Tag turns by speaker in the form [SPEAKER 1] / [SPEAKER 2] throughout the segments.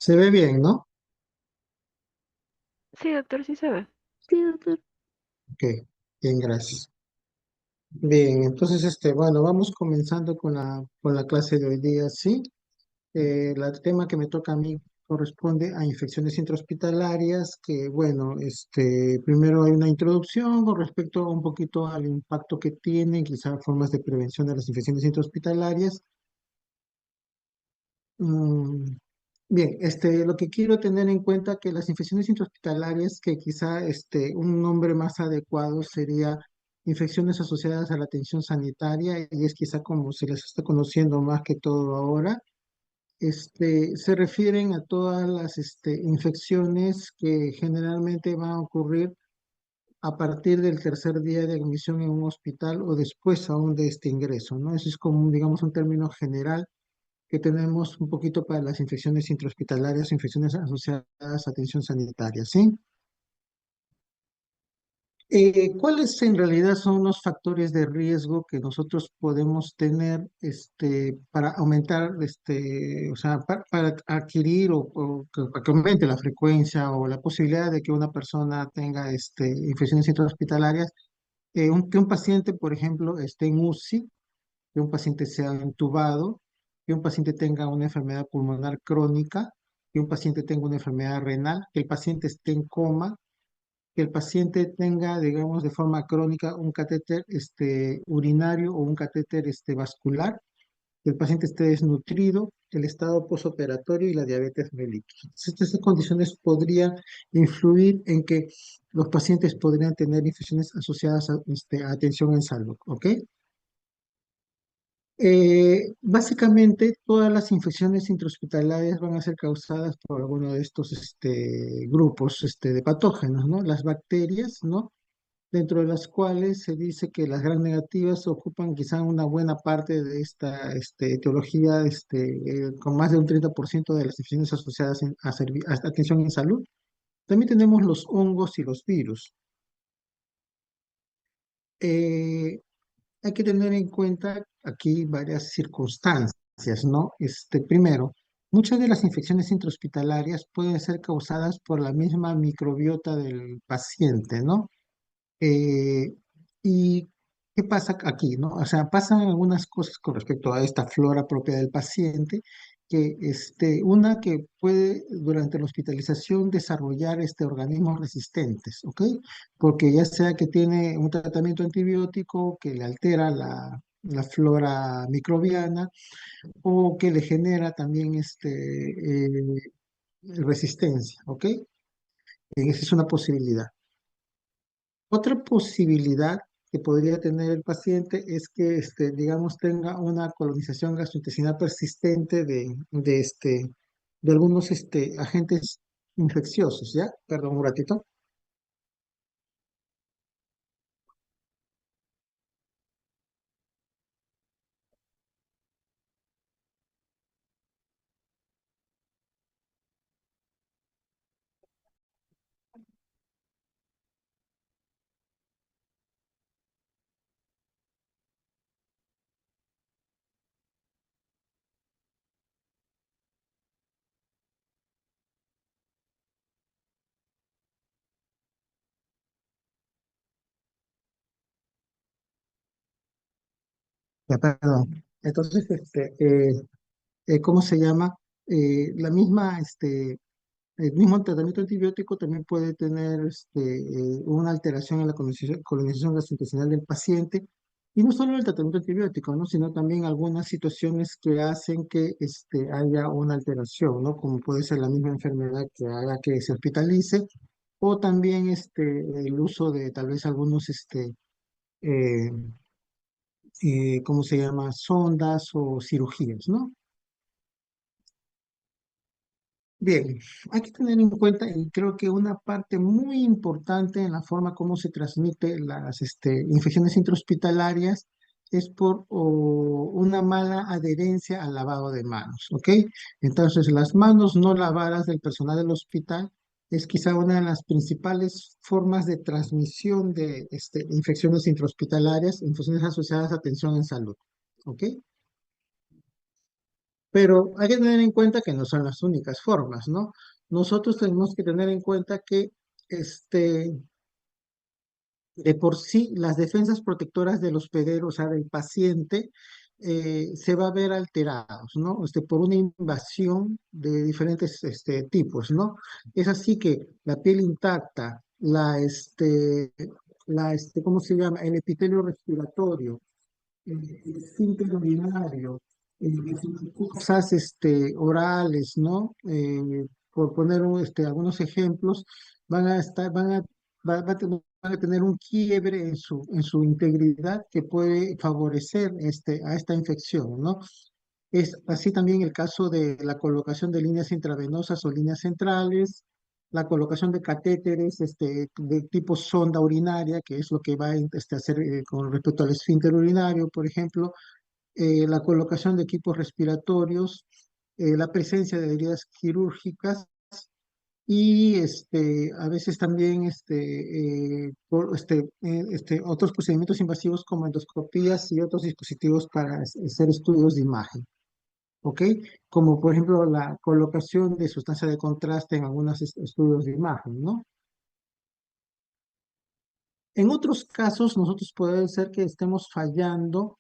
[SPEAKER 1] Se ve bien, ¿no?
[SPEAKER 2] Sí, doctor, sí se ve. Sí, doctor.
[SPEAKER 1] Ok, bien, gracias. Bien, entonces, bueno, vamos comenzando con la clase de hoy día, ¿sí? El tema que me toca a mí corresponde a infecciones intrahospitalarias, que, bueno, primero hay una introducción con respecto a un poquito al impacto que tienen, quizás formas de prevención de las infecciones intrahospitalarias. Mm, Bien, lo que quiero tener en cuenta que las infecciones intrahospitalarias, que quizá un nombre más adecuado sería infecciones asociadas a la atención sanitaria, y es quizá como se les está conociendo más que todo ahora, se refieren a todas las infecciones que generalmente van a ocurrir a partir del tercer día de admisión en un hospital o después aún de este ingreso, ¿no? Eso es como, digamos, un término general que tenemos un poquito para las infecciones intrahospitalarias, infecciones asociadas a atención sanitaria, ¿sí? ¿Cuáles en realidad son los factores de riesgo que nosotros podemos tener para aumentar, o sea, para adquirir para que aumente la frecuencia o la posibilidad de que una persona tenga infecciones intrahospitalarias? Que un paciente, por ejemplo, esté en UCI, que un paciente sea intubado, que un paciente tenga una enfermedad pulmonar crónica, que un paciente tenga una enfermedad renal, que el paciente esté en coma, que el paciente tenga, digamos, de forma crónica un catéter urinario o un catéter vascular, que el paciente esté desnutrido, el estado posoperatorio y la diabetes mellitus. Entonces, estas condiciones podrían influir en que los pacientes podrían tener infecciones asociadas a atención en salud, ¿ok? Básicamente, todas las infecciones intrahospitalarias van a ser causadas por alguno de estos grupos de patógenos, ¿no? Las bacterias, ¿no? Dentro de las cuales se dice que las gram negativas ocupan quizá una buena parte de esta etiología, con más de un 30% de las infecciones asociadas a atención en salud. También tenemos los hongos y los virus. Eh, Hay que tener en cuenta aquí varias circunstancias, ¿no? Primero, muchas de las infecciones intrahospitalarias pueden ser causadas por la misma microbiota del paciente, ¿no? Eh, ¿Y qué pasa aquí, no? O sea, pasan algunas cosas con respecto a esta flora propia del paciente, que una que puede durante la hospitalización desarrollar organismos resistentes, ¿ok? Porque ya sea que tiene un tratamiento antibiótico que le altera la flora microbiana o que le genera también resistencia, ¿ok? Esa es una posibilidad. Otra posibilidad que podría tener el paciente es que, digamos, tenga una colonización gastrointestinal persistente de algunos agentes infecciosos, ¿ya? Perdón, un ratito. Ya, perdón. Entonces, ¿cómo se llama? La misma, el mismo tratamiento antibiótico también puede tener una alteración en la colonización gastrointestinal del paciente, y no solo el tratamiento antibiótico, ¿no? Sino también algunas situaciones que hacen que haya una alteración, ¿no? Como puede ser la misma enfermedad que haga que se hospitalice, o también el uso de tal vez algunos, eh, ¿cómo se llama? Sondas o cirugías, ¿no? Bien, hay que tener en cuenta, y creo que una parte muy importante en la forma como se transmite las infecciones intrahospitalarias es por una mala adherencia al lavado de manos, ¿ok? Entonces, las manos no lavadas del personal del hospital es quizá una de las principales formas de transmisión de infecciones intrahospitalarias, infecciones asociadas a atención en salud, ¿ok? Pero hay que tener en cuenta que no son las únicas formas, ¿no? Nosotros tenemos que tener en cuenta que este, de por sí las defensas protectoras del hospedero, o sea, del paciente, se va a ver alterados, ¿no? Por una invasión de diferentes tipos, ¿no? Es así que la piel intacta, ¿cómo se llama? El epitelio respiratorio, el esfínter urinario, cosas orales, ¿no? Por poner algunos ejemplos, van a estar, van a, va a tener, van a tener un quiebre en su integridad que puede favorecer a esta infección, ¿no? Es así también el caso de la colocación de líneas intravenosas o líneas centrales, la colocación de catéteres de tipo sonda urinaria, que es lo que va a hacer con respecto al esfínter urinario, por ejemplo, la colocación de equipos respiratorios, la presencia de heridas quirúrgicas y a veces también otros procedimientos invasivos como endoscopías y otros dispositivos para hacer estudios de imagen. ¿Ok? Como por ejemplo la colocación de sustancia de contraste en algunos estudios de imagen, ¿no? En otros casos, nosotros puede ser que estemos fallando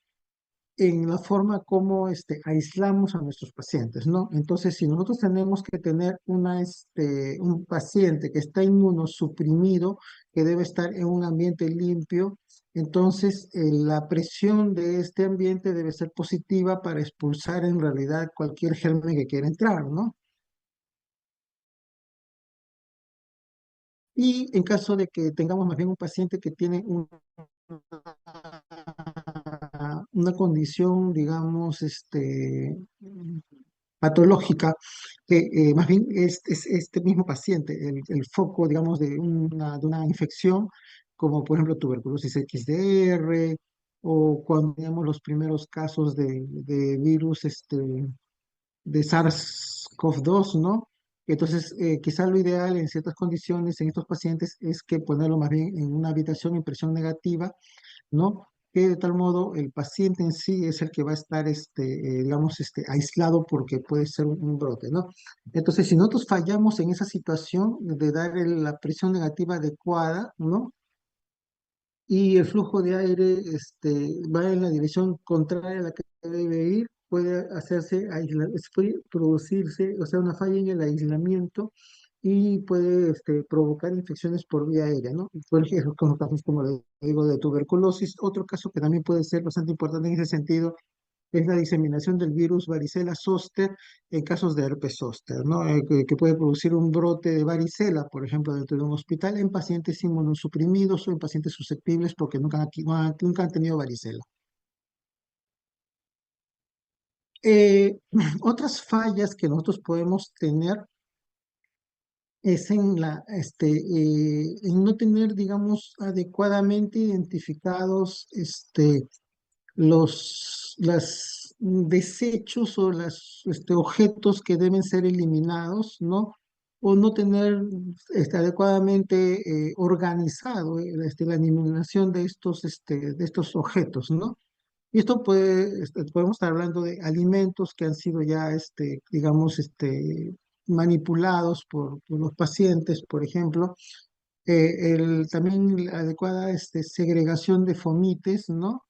[SPEAKER 1] en la forma como aislamos a nuestros pacientes, ¿no? Entonces, si nosotros tenemos que tener un paciente que está inmunosuprimido, que debe estar en un ambiente limpio, entonces la presión de este ambiente debe ser positiva para expulsar en realidad cualquier germen que quiera entrar, ¿no? Y en caso de que tengamos más bien un paciente que tiene una condición, digamos, patológica, que más bien es este mismo paciente, el foco, digamos, de una infección, como por ejemplo tuberculosis XDR, o cuando teníamos los primeros casos de virus de SARS-CoV-2, ¿no? Entonces, quizá lo ideal en ciertas condiciones en estos pacientes es que ponerlo más bien en una habitación en presión negativa, ¿no? Que de tal modo el paciente en sí es el que va a estar, digamos, aislado porque puede ser un brote, ¿no? Entonces, si nosotros fallamos en esa situación de dar la presión negativa adecuada, ¿no? Y el flujo de aire va en la dirección contraria a la que debe ir, puede hacerse, puede producirse, o sea, una falla en el aislamiento y puede provocar infecciones por vía aérea, ¿no? Por ejemplo, con casos como le digo de tuberculosis. Otro caso que también puede ser bastante importante en ese sentido es la diseminación del virus varicela zoster en casos de herpes zóster, ¿no? Que puede producir un brote de varicela, por ejemplo, dentro de un hospital en pacientes inmunosuprimidos o en pacientes susceptibles porque nunca han tenido varicela. Eh, Otras fallas que nosotros podemos tener es en no tener, digamos, adecuadamente identificados los desechos o los objetos que deben ser eliminados, ¿no? O no tener adecuadamente organizado la eliminación de estos objetos, ¿no? Y esto podemos estar hablando de alimentos que han sido ya, digamos, manipulados por los pacientes, por ejemplo, también la adecuada segregación de fomites, ¿no?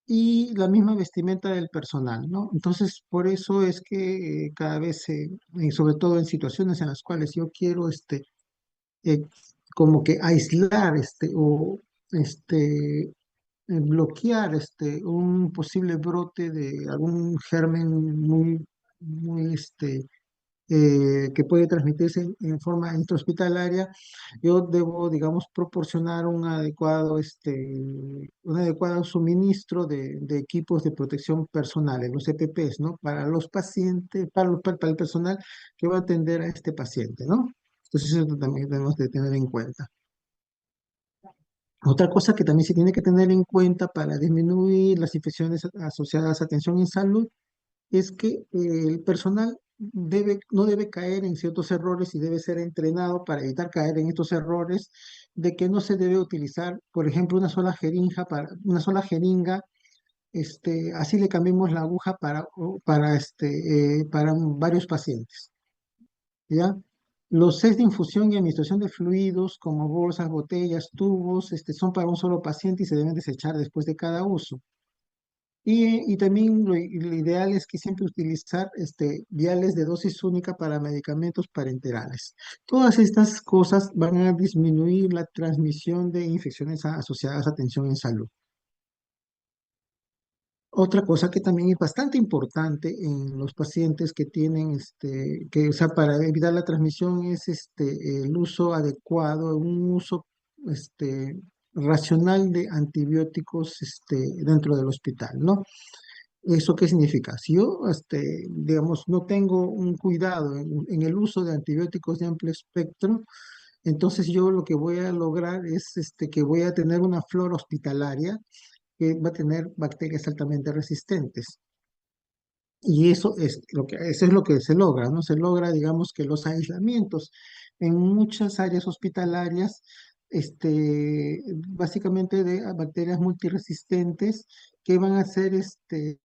[SPEAKER 1] Y la misma vestimenta del personal, ¿no? Entonces, por eso es que cada vez, sobre todo en situaciones en las cuales yo quiero, eh, como que aislar, o bloquear, un posible brote de algún germen muy, que puede transmitirse en forma intrahospitalaria, yo debo, digamos, proporcionar un adecuado suministro de equipos de protección personales, los EPPs, ¿no? Para los pacientes, para el personal que va a atender a este paciente, ¿no? Entonces eso también tenemos que tener en cuenta. Otra cosa que también se tiene que tener en cuenta para disminuir las infecciones asociadas a atención en salud es que el personal no debe caer en ciertos errores y debe ser entrenado para evitar caer en estos errores de que no se debe utilizar, por ejemplo, una sola jeringa así le cambiamos la aguja para varios pacientes, ¿ya? Los sets de infusión y administración de fluidos, como bolsas, botellas, tubos, son para un solo paciente y se deben desechar después de cada uso. Y también lo ideal es que siempre utilizar viales de dosis única para medicamentos parenterales. Todas estas cosas van a disminuir la transmisión de infecciones asociadas a atención en salud. Otra cosa que también es bastante importante en los pacientes que tienen, o sea, para evitar la transmisión es el uso adecuado, un uso racional de antibióticos dentro del hospital, ¿no? ¿Eso qué significa? Si yo, digamos, no tengo un cuidado en el uso de antibióticos de amplio espectro, entonces yo lo que voy a lograr es que voy a tener una flora hospitalaria que va a tener bacterias altamente resistentes. Y eso es lo que se logra, ¿no? Se logra, digamos, que los aislamientos en muchas áreas hospitalarias, básicamente de bacterias multiresistentes que van a ser,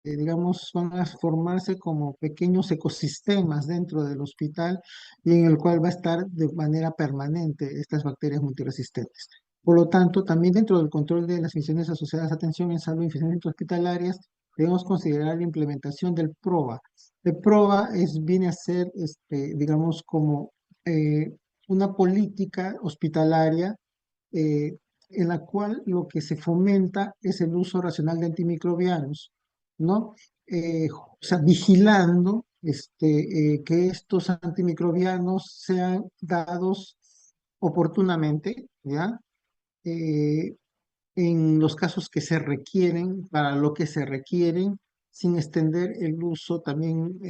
[SPEAKER 1] digamos, van a formarse como pequeños ecosistemas dentro del hospital y en el cual va a estar de manera permanente estas bacterias multiresistentes. Por lo tanto, también dentro del control de las misiones asociadas a atención en salud y infecciones hospitalarias, debemos considerar la implementación del PROA. El PROA viene a ser, digamos, como eh, una política hospitalaria eh, en la cual lo que se fomenta es el uso racional de antimicrobianos, ¿no? O sea, vigilando que estos antimicrobianos sean dados oportunamente, ¿ya? Eh, en los casos que se requieren, para lo que se requieren, sin extender el uso también,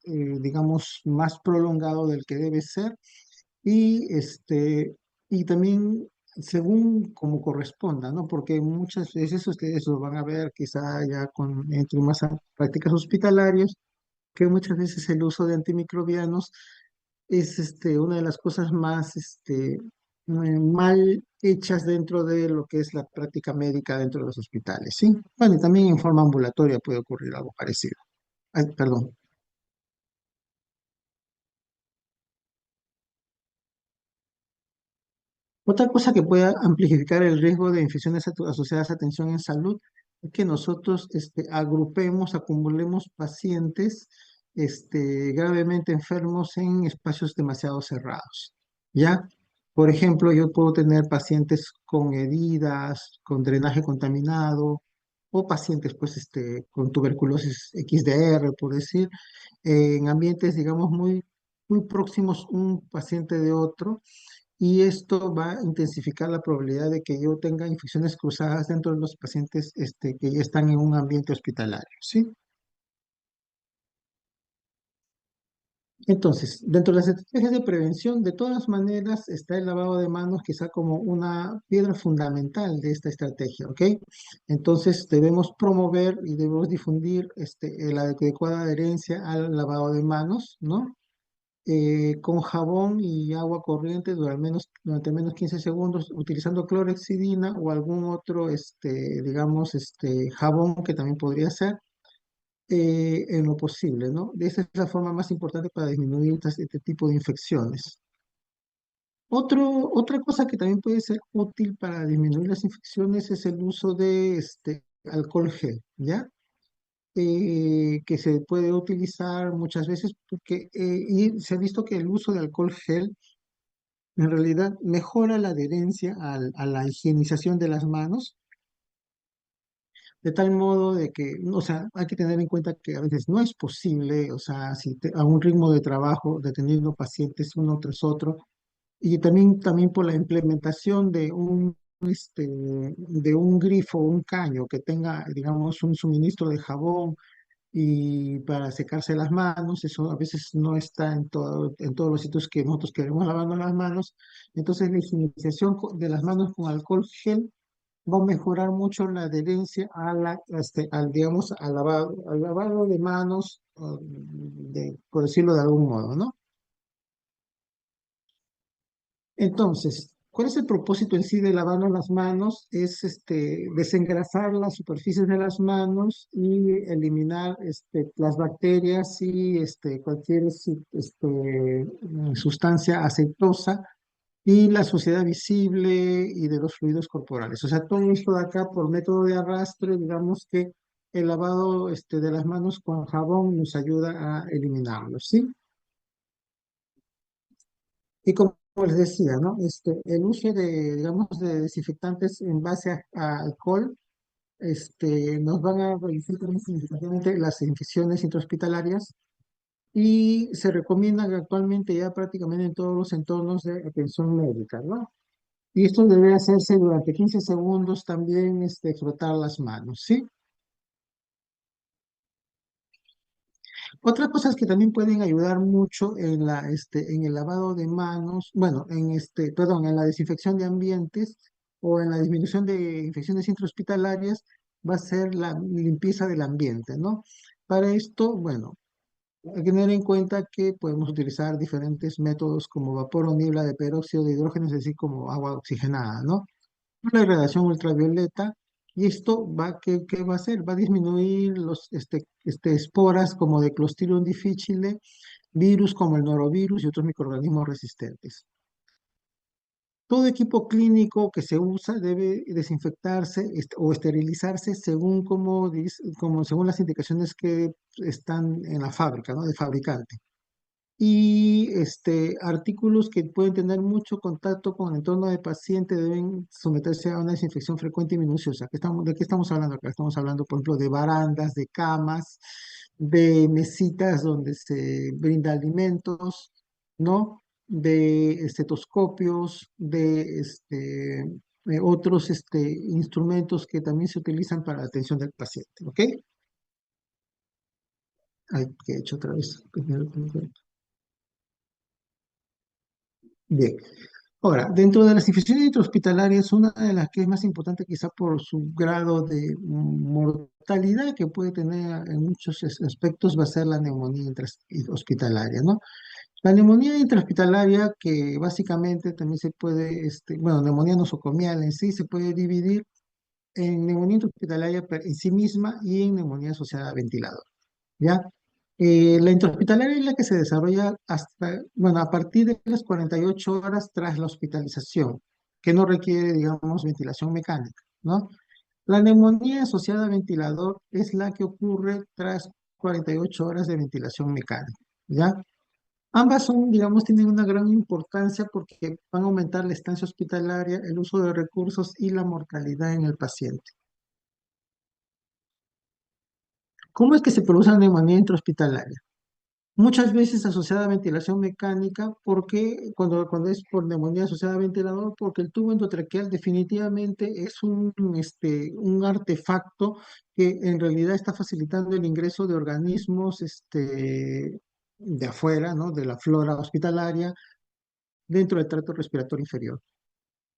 [SPEAKER 1] digamos, más prolongado del que debe ser, y, y también según como corresponda, ¿no? Porque muchas veces ustedes lo van a ver quizá ya entre más prácticas hospitalarias, que muchas veces el uso de antimicrobianos es una de las cosas más mal hechas dentro de lo que es la práctica médica dentro de los hospitales, ¿sí? Bueno, y también en forma ambulatoria puede ocurrir algo parecido. Ay, perdón. Otra cosa que pueda amplificar el riesgo de infecciones asociadas a atención en salud es que nosotros agrupemos, acumulemos pacientes gravemente enfermos en espacios demasiado cerrados. ¿Ya? Por ejemplo, yo puedo tener pacientes con heridas, con drenaje contaminado, o pacientes pues, con tuberculosis XDR, por decir, en ambientes, digamos, muy próximos un paciente de otro, y esto va a intensificar la probabilidad de que yo tenga infecciones cruzadas dentro de los pacientes que ya están en un ambiente hospitalario, ¿sí? Entonces, dentro de las estrategias de prevención, de todas maneras, está el lavado de manos quizá como una piedra fundamental de esta estrategia, ¿ok? Entonces, debemos promover y debemos difundir la adecuada adherencia al lavado de manos, ¿no? Con jabón y agua corriente durante al menos 15 segundos, utilizando clorexidina o algún otro, digamos, jabón que también podría ser, en lo posible, ¿no? Esa es la forma más importante para disminuir este tipo de infecciones. Otra cosa que también puede ser útil para disminuir las infecciones es el uso de alcohol gel, ¿ya? Que se puede utilizar muchas veces porque y se ha visto que el uso de alcohol gel en realidad mejora la adherencia a la higienización de las manos, de tal modo de que, o sea, hay que tener en cuenta que a veces no es posible, o sea, a un ritmo de trabajo, de teniendo pacientes uno tras otro, y también por la implementación de un grifo, un caño que tenga, digamos, un suministro de jabón y para secarse las manos, eso a veces no está en todos los sitios que nosotros queremos lavarnos las manos. Entonces la higienización de las manos con alcohol gel va a mejorar mucho la adherencia digamos, al lavado de manos, por decirlo de algún modo, ¿no? Entonces, ¿Cuál es el propósito en sí de lavarnos las manos? Es desengrasar las superficies de las manos y eliminar las bacterias y cualquier sustancia aceitosa y la suciedad visible y de los fluidos corporales. O sea, todo esto de acá por método de arrastre, digamos que el lavado de las manos con jabón nos ayuda a eliminarlo, ¿sí? Y como les decía, ¿no? El uso de, digamos, de desinfectantes en base a alcohol, nos van a reducir también significativamente las infecciones intrahospitalarias y se recomiendan actualmente ya prácticamente en todos los entornos de atención médica, ¿no? Y esto debe hacerse durante 15 segundos también, frotar las manos, ¿sí? Otras cosas que también pueden ayudar mucho en el lavado de manos, bueno, perdón, en la desinfección de ambientes o en la disminución de infecciones intrahospitalarias, va a ser la limpieza del ambiente, ¿no? Para esto, bueno, hay que tener en cuenta que podemos utilizar diferentes métodos como vapor o niebla de peróxido de hidrógeno, es decir, como agua oxigenada, ¿no? La radiación ultravioleta, y esto ¿qué va a hacer? Va a disminuir los esporas como de Clostridium difficile, virus como el norovirus y otros microorganismos resistentes. Todo equipo clínico que se usa debe desinfectarse o esterilizarse según las indicaciones que están en la fábrica, ¿no? De fabricante. Y artículos que pueden tener mucho contacto con el entorno del paciente deben someterse a una desinfección frecuente y minuciosa. ¿De qué estamos hablando acá? Estamos hablando, por ejemplo, de barandas, de camas, de mesitas donde se brinda alimentos, ¿no? De estetoscopios, de otros instrumentos que también se utilizan para la atención del paciente, ¿ok? Ay, que he hecho otra vez. Bien. Ahora, dentro de las infecciones intrahospitalarias, una de las que es más importante quizá por su grado de mortalidad que puede tener en muchos aspectos va a ser la neumonía intrahospitalaria, ¿no? La neumonía intrahospitalaria que básicamente también se puede, bueno, neumonía nosocomial en sí se puede dividir en neumonía intrahospitalaria en sí misma y en neumonía asociada a ventilador. ¿Ya? La intrahospitalaria es la que se desarrolla bueno, a partir de las 48 horas tras la hospitalización, que no requiere, digamos, ventilación mecánica, ¿no? La neumonía asociada a ventilador es la que ocurre tras 48 horas de ventilación mecánica, ¿ya? Ambas son, digamos, tienen una gran importancia porque van a aumentar la estancia hospitalaria, el uso de recursos y la mortalidad en el paciente. ¿Cómo es que se produce la neumonía intrahospitalaria? Muchas veces asociada a ventilación mecánica, porque cuando es por neumonía asociada a ventilador, porque el tubo endotraqueal definitivamente es un artefacto que en realidad está facilitando el ingreso de organismos de afuera, ¿no? De la flora hospitalaria, dentro del tracto respiratorio inferior.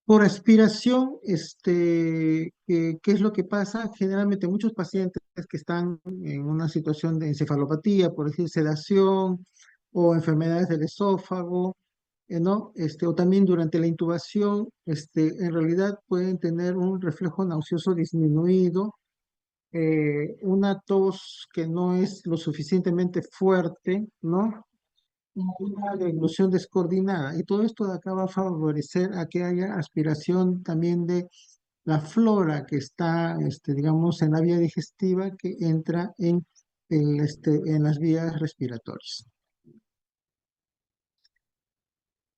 [SPEAKER 1] Por aspiración, ¿qué es lo que pasa? Generalmente muchos pacientes que están en una situación de encefalopatía, por decir sedación o enfermedades del esófago, ¿no? O también durante la intubación, en realidad pueden tener un reflejo nauseoso disminuido, una tos que no es lo suficientemente fuerte, ¿no? Una deglución descoordinada. Y todo esto de acá va a favorecer a que haya aspiración también de la flora que está, digamos, en la vía digestiva que entra en las vías respiratorias.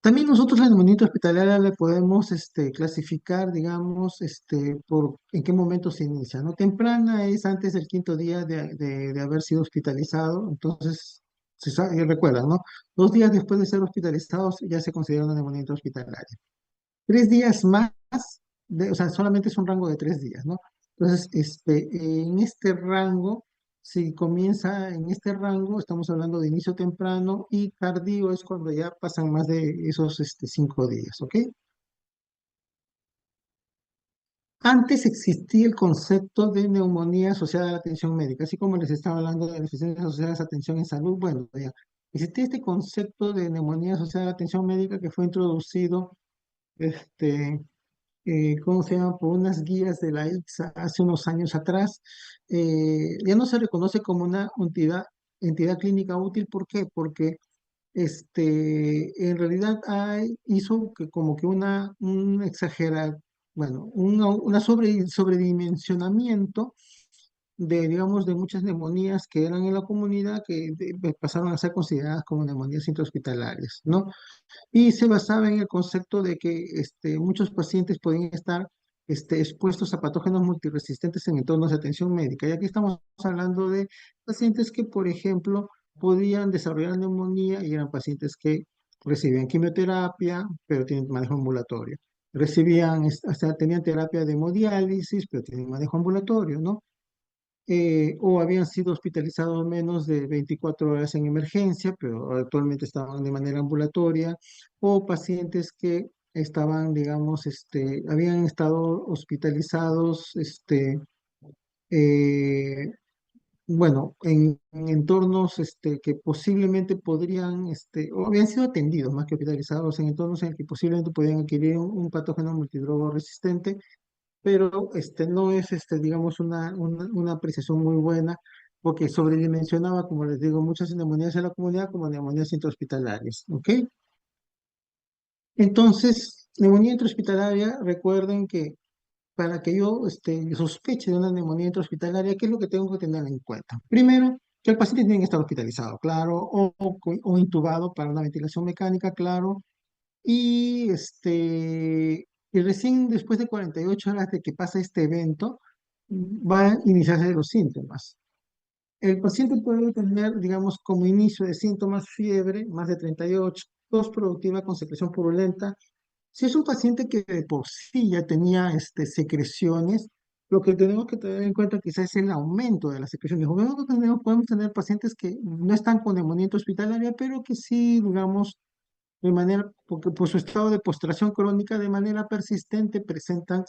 [SPEAKER 1] También nosotros la neumonía hospitalaria le podemos clasificar, digamos, por en qué momento se inicia, ¿no? Temprana es antes del quinto día de haber sido hospitalizado, entonces, recuerdan, ¿no? 2 días después de ser hospitalizados ya se considera una neumonía hospitalaria. 3 días más, o sea, solamente es un rango de 3 días, ¿no? Entonces, en este rango, si comienza en este rango, estamos hablando de inicio temprano y tardío es cuando ya pasan más de esos 5 días, ¿ok? Antes existía el concepto de neumonía asociada a la atención médica, así como les estaba hablando de necesidades asociadas a atención en salud, bueno, ya. Existía este concepto de neumonía asociada a la atención médica que fue introducido este, ¿cómo se llama? Por unas guías de la ICSA hace unos años atrás. Ya no se reconoce como una entidad clínica útil. ¿Por qué? Porque en realidad hizo que como que un exagerado, bueno, una sobredimensionamiento de, digamos, de muchas neumonías que eran en la comunidad que pasaron a ser consideradas como neumonías intrahospitalarias, ¿no? Y se basaba en el concepto de que muchos pacientes podían estar expuestos a patógenos multiresistentes en entornos de atención médica. Y aquí estamos hablando de pacientes que, por ejemplo, podían desarrollar neumonía y eran pacientes que recibían quimioterapia, pero tienen manejo ambulatorio. Hasta tenían terapia de hemodiálisis, pero tienen manejo ambulatorio, ¿no? O habían sido hospitalizados menos de 24 horas en emergencia, pero actualmente estaban de manera ambulatoria, o pacientes que estaban, digamos, habían estado hospitalizados, eh, bueno, en entornos que posiblemente podrían, o habían sido atendidos más que hospitalizados en entornos en el que posiblemente podían adquirir un patógeno multidrogo resistente, pero no es, digamos, una apreciación muy buena, porque sobredimensionaba, como les digo, muchas neumonías en la comunidad como neumonías intrahospitalarias, ¿ok? Entonces, neumonía intrahospitalaria, recuerden que para que yo sospeche de una neumonía intrahospitalaria, ¿qué es lo que tengo que tener en cuenta? Primero, que el paciente tiene que estar hospitalizado, claro, o intubado para una ventilación mecánica, claro, y recién después de 48 horas de que pasa este evento, va a iniciarse los síntomas. El paciente puede tener, digamos, como inicio de síntomas, fiebre, más de 38, tos productiva con secreción purulenta. Si es un paciente que de por sí ya tenía secreciones, lo que tenemos que tener en cuenta quizás es el aumento de las secreciones. Podemos tener pacientes que no están con neumonía hospitalaria, pero que sí, digamos, de manera, porque por su estado de postración crónica, de manera persistente presentan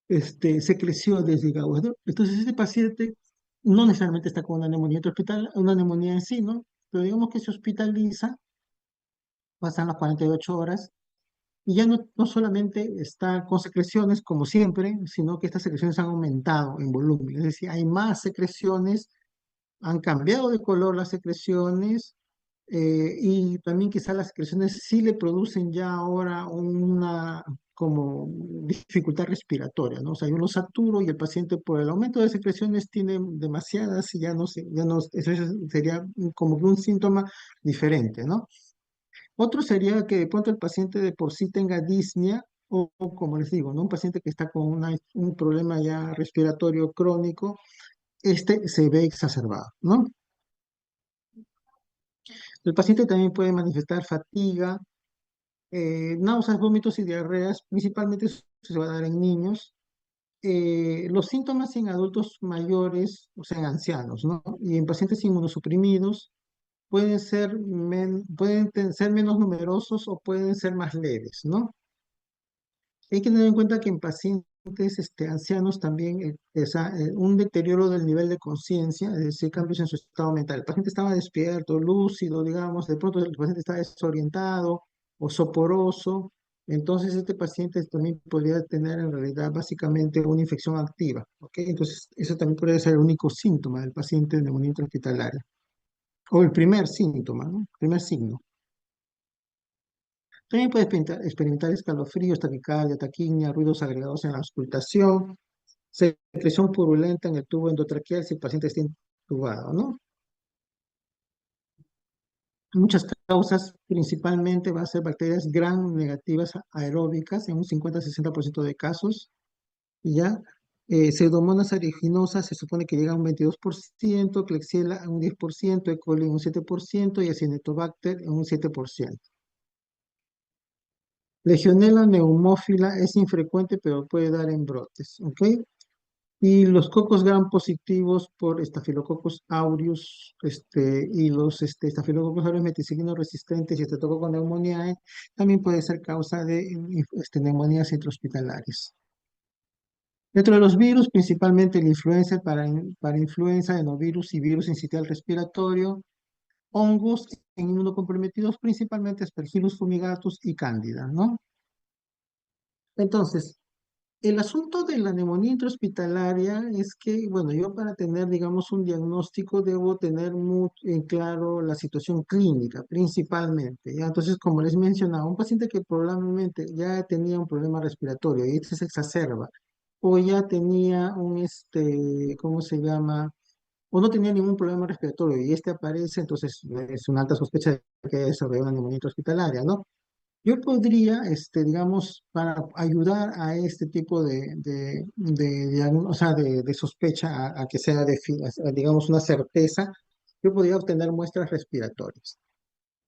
[SPEAKER 1] secreciones, digamos, ¿no? Entonces, este paciente no necesariamente está con una neumonía intrahospitalaria, una neumonía en sí, ¿no? Pero digamos que se hospitaliza, pasan las 48 horas, y ya no solamente está con secreciones, como siempre, sino que estas secreciones han aumentado en volumen. Es decir, hay más secreciones, han cambiado de color las secreciones, y también quizás las secreciones sí le producen ya ahora una como dificultad respiratoria, ¿no? O sea, yo lo saturo y el paciente por el aumento de secreciones tiene demasiadas y eso sería como que un síntoma diferente, ¿no? Otro sería que de pronto el paciente de por sí tenga disnea o, como les digo, ¿no? Un paciente que está con un problema ya respiratorio crónico, se ve exacerbado, ¿no? El paciente también puede manifestar fatiga, náuseas, vómitos y diarreas, principalmente eso se va a dar en niños. Los síntomas en adultos mayores, o sea, en ancianos, ¿no? Y en pacientes inmunosuprimidos ser menos numerosos o pueden ser más leves, ¿no? Hay que tener en cuenta que en pacientes ancianos también un deterioro del nivel de conciencia, es decir, cambios en su estado mental. El paciente estaba despierto, lúcido, digamos, de pronto el paciente está desorientado o soporoso, entonces este paciente también podría tener en realidad básicamente una infección activa, ¿ok? Entonces eso también puede ser el único síntoma del paciente de neumonía intrahospitalaria, o el primer síntoma, ¿no? Primer signo. También puede experimentar escalofríos, taquicardia, taquimia, ruidos agregados en la auscultación, secreción purulenta en el tubo endotraqueal si el paciente está intubado, ¿no? Muchas causas, principalmente va a ser bacterias gram negativas aeróbicas en un 50-60% de casos, y ya. Pseudomonas aeruginosa se supone que llega a un 22%, Klebsiella a un 10%, E. coli en un 7% y Acinetobacter en un 7%. Legionella neumófila es infrecuente, pero puede dar en brotes, ¿ok? Y los cocos gram positivos por Staphylococcus aureus, y los Staphylococcus aureus meticilino resistentes y Streptococcus pneumoniae también puede ser causa de neumonías intrahospitalarias. Dentro de los virus, principalmente la influenza para influenza, adenovirus y virus sincitial respiratorio, hongos en inmunocomprometidos, principalmente Aspergillus fumigatus y Cándida, ¿no? Entonces, el asunto de la neumonía intrahospitalaria es que, bueno, yo para tener, digamos, un diagnóstico debo tener muy en claro la situación clínica, principalmente, ¿ya? Entonces, como les mencionaba, un paciente que probablemente ya tenía un problema respiratorio y este se exacerba, o ya tenía ¿cómo se llama? O no tenía ningún problema respiratorio y este aparece, entonces es una alta sospecha de que haya desarrollado una neumonía intrahospitalaria, ¿no? Yo podría, digamos, para ayudar a este tipo o sea, de sospecha a que sea, digamos, una certeza, yo podría obtener muestras respiratorias.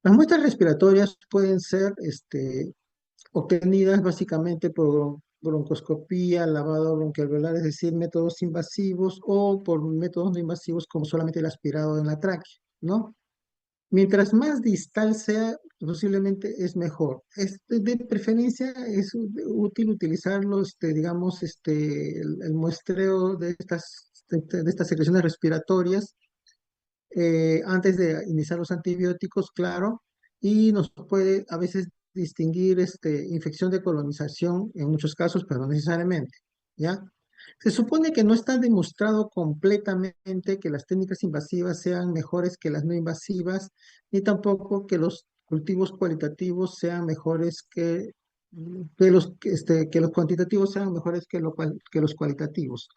[SPEAKER 1] Las muestras respiratorias pueden ser obtenidas básicamente por broncoscopía, lavado bronquialveolar, es decir, métodos invasivos o por métodos no invasivos como solamente el aspirado en la tráquea, ¿no? Mientras más distal sea, posiblemente es mejor. De preferencia es útil utilizarlo, digamos, el muestreo de estas secreciones respiratorias antes de iniciar los antibióticos, claro, y nos puede a veces distinguir infección de colonización en muchos casos, pero no necesariamente, ¿ya? Se supone que no está demostrado completamente que las técnicas invasivas sean mejores que las no invasivas, ni tampoco que los cultivos cualitativos sean mejores que los cuantitativos sean mejores que los cualitativos.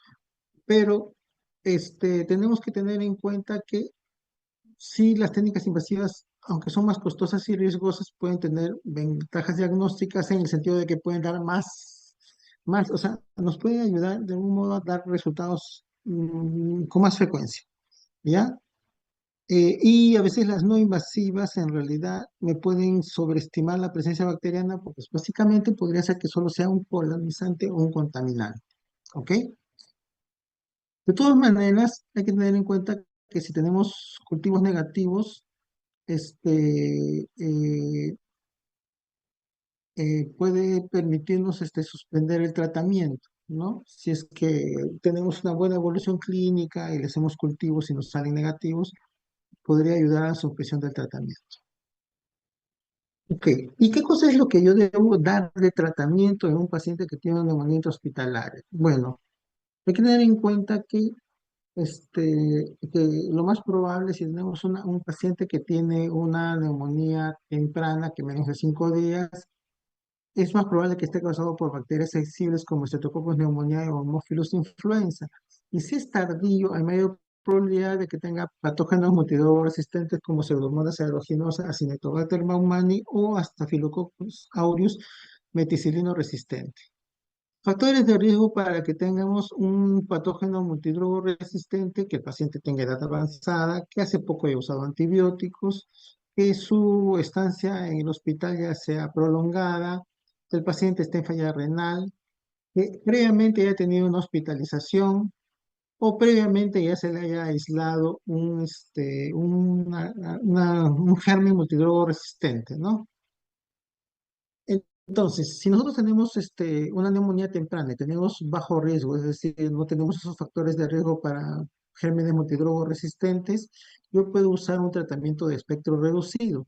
[SPEAKER 1] Pero tenemos que tener en cuenta que sí, las técnicas invasivas, aunque son más costosas y riesgosas, pueden tener ventajas diagnósticas en el sentido de que pueden dar o sea, nos pueden ayudar de algún modo a dar resultados con más frecuencia, ¿ya? Y a veces las no invasivas en realidad me pueden sobreestimar la presencia bacteriana porque básicamente podría ser que solo sea un polinizante o un contaminante, ¿ok? De todas maneras, hay que tener en cuenta que si tenemos cultivos negativos, puede permitirnos suspender el tratamiento, ¿no? Si es que tenemos una buena evolución clínica y le hacemos cultivos y nos salen negativos, podría ayudar a la suspensión del tratamiento. Ok, ¿y qué cosa es lo que yo debo dar de tratamiento en un paciente que tiene una neumonía hospitalaria? Bueno, hay que tener en cuenta que lo más probable, si tenemos un paciente que tiene una neumonía temprana, que menos de 5 días, es más probable que esté causado por bacterias sensibles como Streptococcus pneumoniae o Haemophilus influenza. Y si es tardío, hay mayor probabilidad de que tenga patógenos multidroga resistentes como Pseudomonas aeruginosa, Acinetobacter baumannii o hasta Staphylococcus aureus meticilino resistente. Factores de riesgo para que tengamos un patógeno multidrogo resistente, que el paciente tenga edad avanzada, que hace poco haya usado antibióticos, que su estancia en el hospital ya sea prolongada, que el paciente esté en falla renal, que previamente haya tenido una hospitalización o previamente ya se le haya aislado un germen multidrogo resistente, ¿no? Entonces, si nosotros tenemos una neumonía temprana y tenemos bajo riesgo, es decir, no tenemos esos factores de riesgo para gérmenes multidrogo resistentes, yo puedo usar un tratamiento de espectro reducido.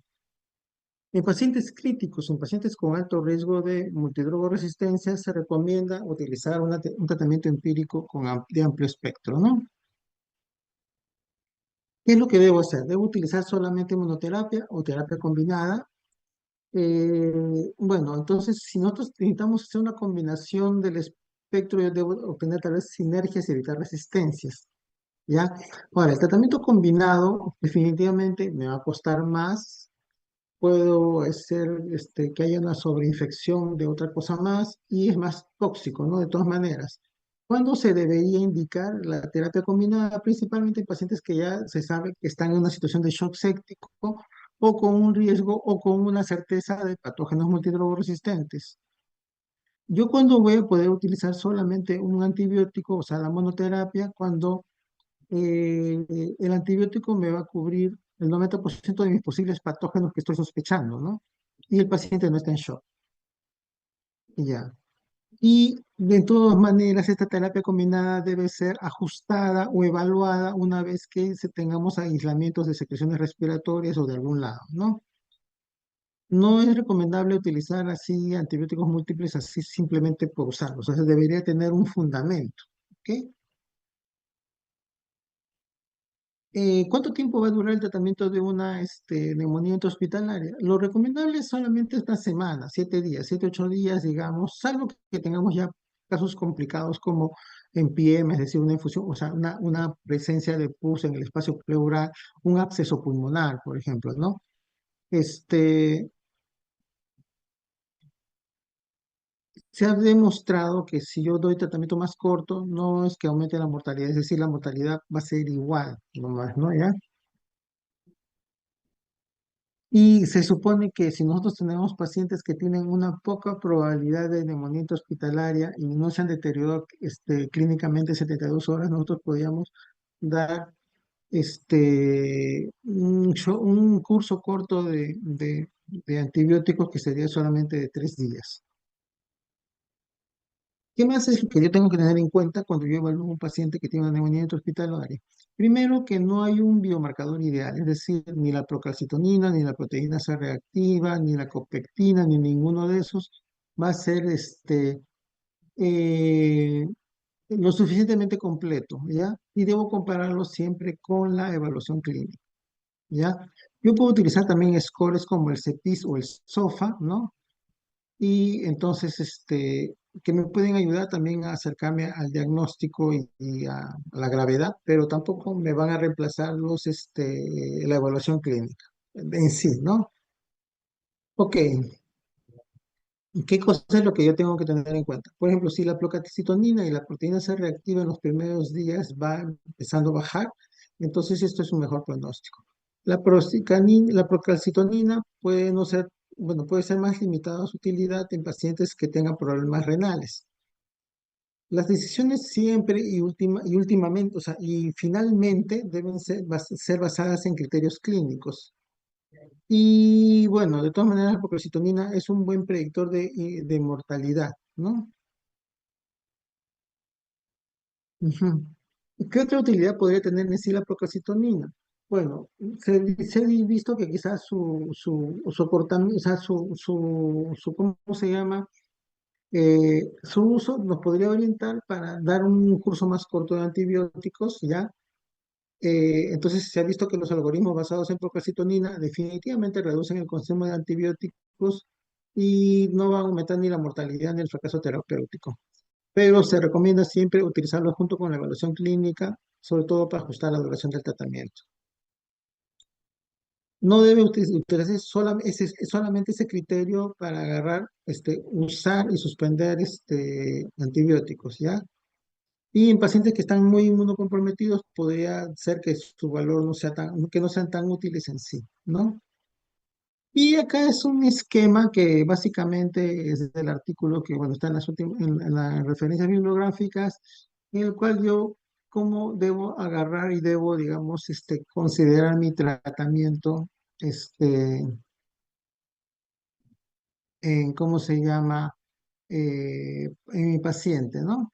[SPEAKER 1] En pacientes críticos, en pacientes con alto riesgo de multidrogo resistencia, se recomienda utilizar un tratamiento empírico de amplio espectro, ¿no? ¿Qué es lo que debo hacer? ¿Debo utilizar solamente monoterapia o terapia combinada? Bueno, entonces, si nosotros necesitamos hacer una combinación del espectro, yo debo obtener tal vez sinergias y evitar resistencias, ¿ya? Ahora, el tratamiento combinado definitivamente me va a costar más, puedo hacer que haya una sobreinfección de otra cosa más y es más tóxico, ¿no? De todas maneras. ¿Cuándo se debería indicar la terapia combinada? Principalmente en pacientes que ya se sabe que están en una situación de shock séptico o con un riesgo o con una certeza de patógenos multidrogoresistentes. Yo cuando voy a poder utilizar solamente un antibiótico, o sea, la monoterapia, cuando el antibiótico me va a cubrir el 90% de mis posibles patógenos que estoy sospechando, ¿no? Y el paciente no está en shock. Y ya. Y de todas maneras, esta terapia combinada debe ser ajustada o evaluada una vez que tengamos aislamientos de secreciones respiratorias o de algún lado, ¿no? No es recomendable utilizar así antibióticos múltiples así simplemente por usarlos. O sea, debería tener un fundamento. ¿Ok? ¿Cuánto tiempo va a durar el tratamiento de una neumonía intrahospitalaria? Lo recomendable es solamente esta semana, 7 días, 7, 8 días, digamos, salvo que tengamos ya casos complicados como empiema, es decir, una infusión, o sea, una presencia de pus en el espacio pleural, un absceso pulmonar, por ejemplo, ¿no? Este, Se ha demostrado que si yo doy tratamiento más corto, no es que aumente la mortalidad, es decir, la mortalidad va a ser igual, nomás, ¿no? ¿Ya? Y se supone que si nosotros tenemos pacientes que tienen una poca probabilidad de neumonía hospitalaria y no se han deteriorado clínicamente 72 horas, nosotros podríamos dar un curso corto de antibióticos que sería solamente de 3 días. ¿Qué más es lo que yo tengo que tener en cuenta cuando yo evalúo a un paciente que tiene una neumonía intrahospitalaria? Primero, que no hay un biomarcador ideal, es decir, ni la procalcitonina, ni la proteína C reactiva, ni la copectina, ni ninguno de esos va a ser eh, lo suficientemente completo, ¿ya? Y debo compararlo siempre con la evaluación clínica, ¿ya? Yo puedo utilizar también scores como el CEPIS o el SOFA, ¿no? Y entonces que me pueden ayudar también a acercarme al diagnóstico y a la gravedad, pero tampoco me van a reemplazar la evaluación clínica en sí, ¿no? Ok, ¿qué cosa es lo que yo tengo que tener en cuenta? Por ejemplo, si la procalcitonina y la proteína se reactiva en los primeros días, va empezando a bajar, entonces esto es un mejor pronóstico. La procalcitonina puede no ser, bueno, puede ser más limitada su utilidad en pacientes que tengan problemas renales. Las decisiones siempre y últimamente, o sea, y finalmente deben ser basadas en criterios clínicos. Y bueno, de todas maneras, la procalcitonina es un buen predictor de mortalidad, ¿no? Ujú. ¿Y qué otra utilidad podría tener en sí la procalcitonina? Bueno, se ha visto que quizás su comportamiento, o sea, ¿cómo se llama? Su uso nos podría orientar para dar un curso más corto de antibióticos, ¿ya? Entonces se ha visto que los algoritmos basados en procalcitonina definitivamente reducen el consumo de antibióticos y no van a aumentar ni la mortalidad ni el fracaso terapéutico. Pero se recomienda siempre utilizarlo junto con la evaluación clínica, sobre todo para ajustar la duración del tratamiento. No debe utilizarse solamente ese criterio para agarrar, usar y suspender antibióticos, ¿ya? Y en pacientes que están muy inmunocomprometidos, podría ser que su valor no sea que no sean tan útiles en sí, ¿no? Y acá es un esquema que básicamente es del artículo que, bueno, está en en las referencias bibliográficas, en el cual yo, cómo debo agarrar y debo, digamos, considerar mi tratamiento, este, en cómo se llama, en mi paciente, ¿no?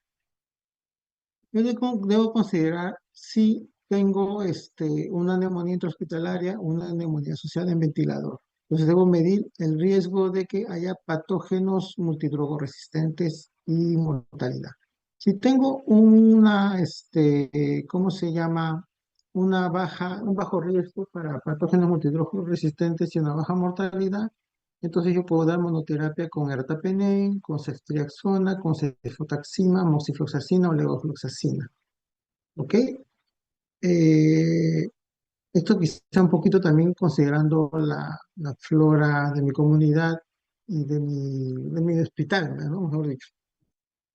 [SPEAKER 1] Yo debo considerar si tengo una neumonía intrahospitalaria, una neumonía asociada en ventilador. Entonces debo medir el riesgo de que haya patógenos multidrogoresistentes y mortalidad. Si tengo ¿cómo se llama? Un bajo riesgo para patógenos multidrogoresistentes y una baja mortalidad, entonces yo puedo dar monoterapia con ertapenem, con ceftriaxona, con cefotaxima, moxifloxacina o levofloxacina. ¿Ok? Eh, Esto quizá un poquito también considerando la flora de mi comunidad y de mi hospital, ¿no? Mejor dicho.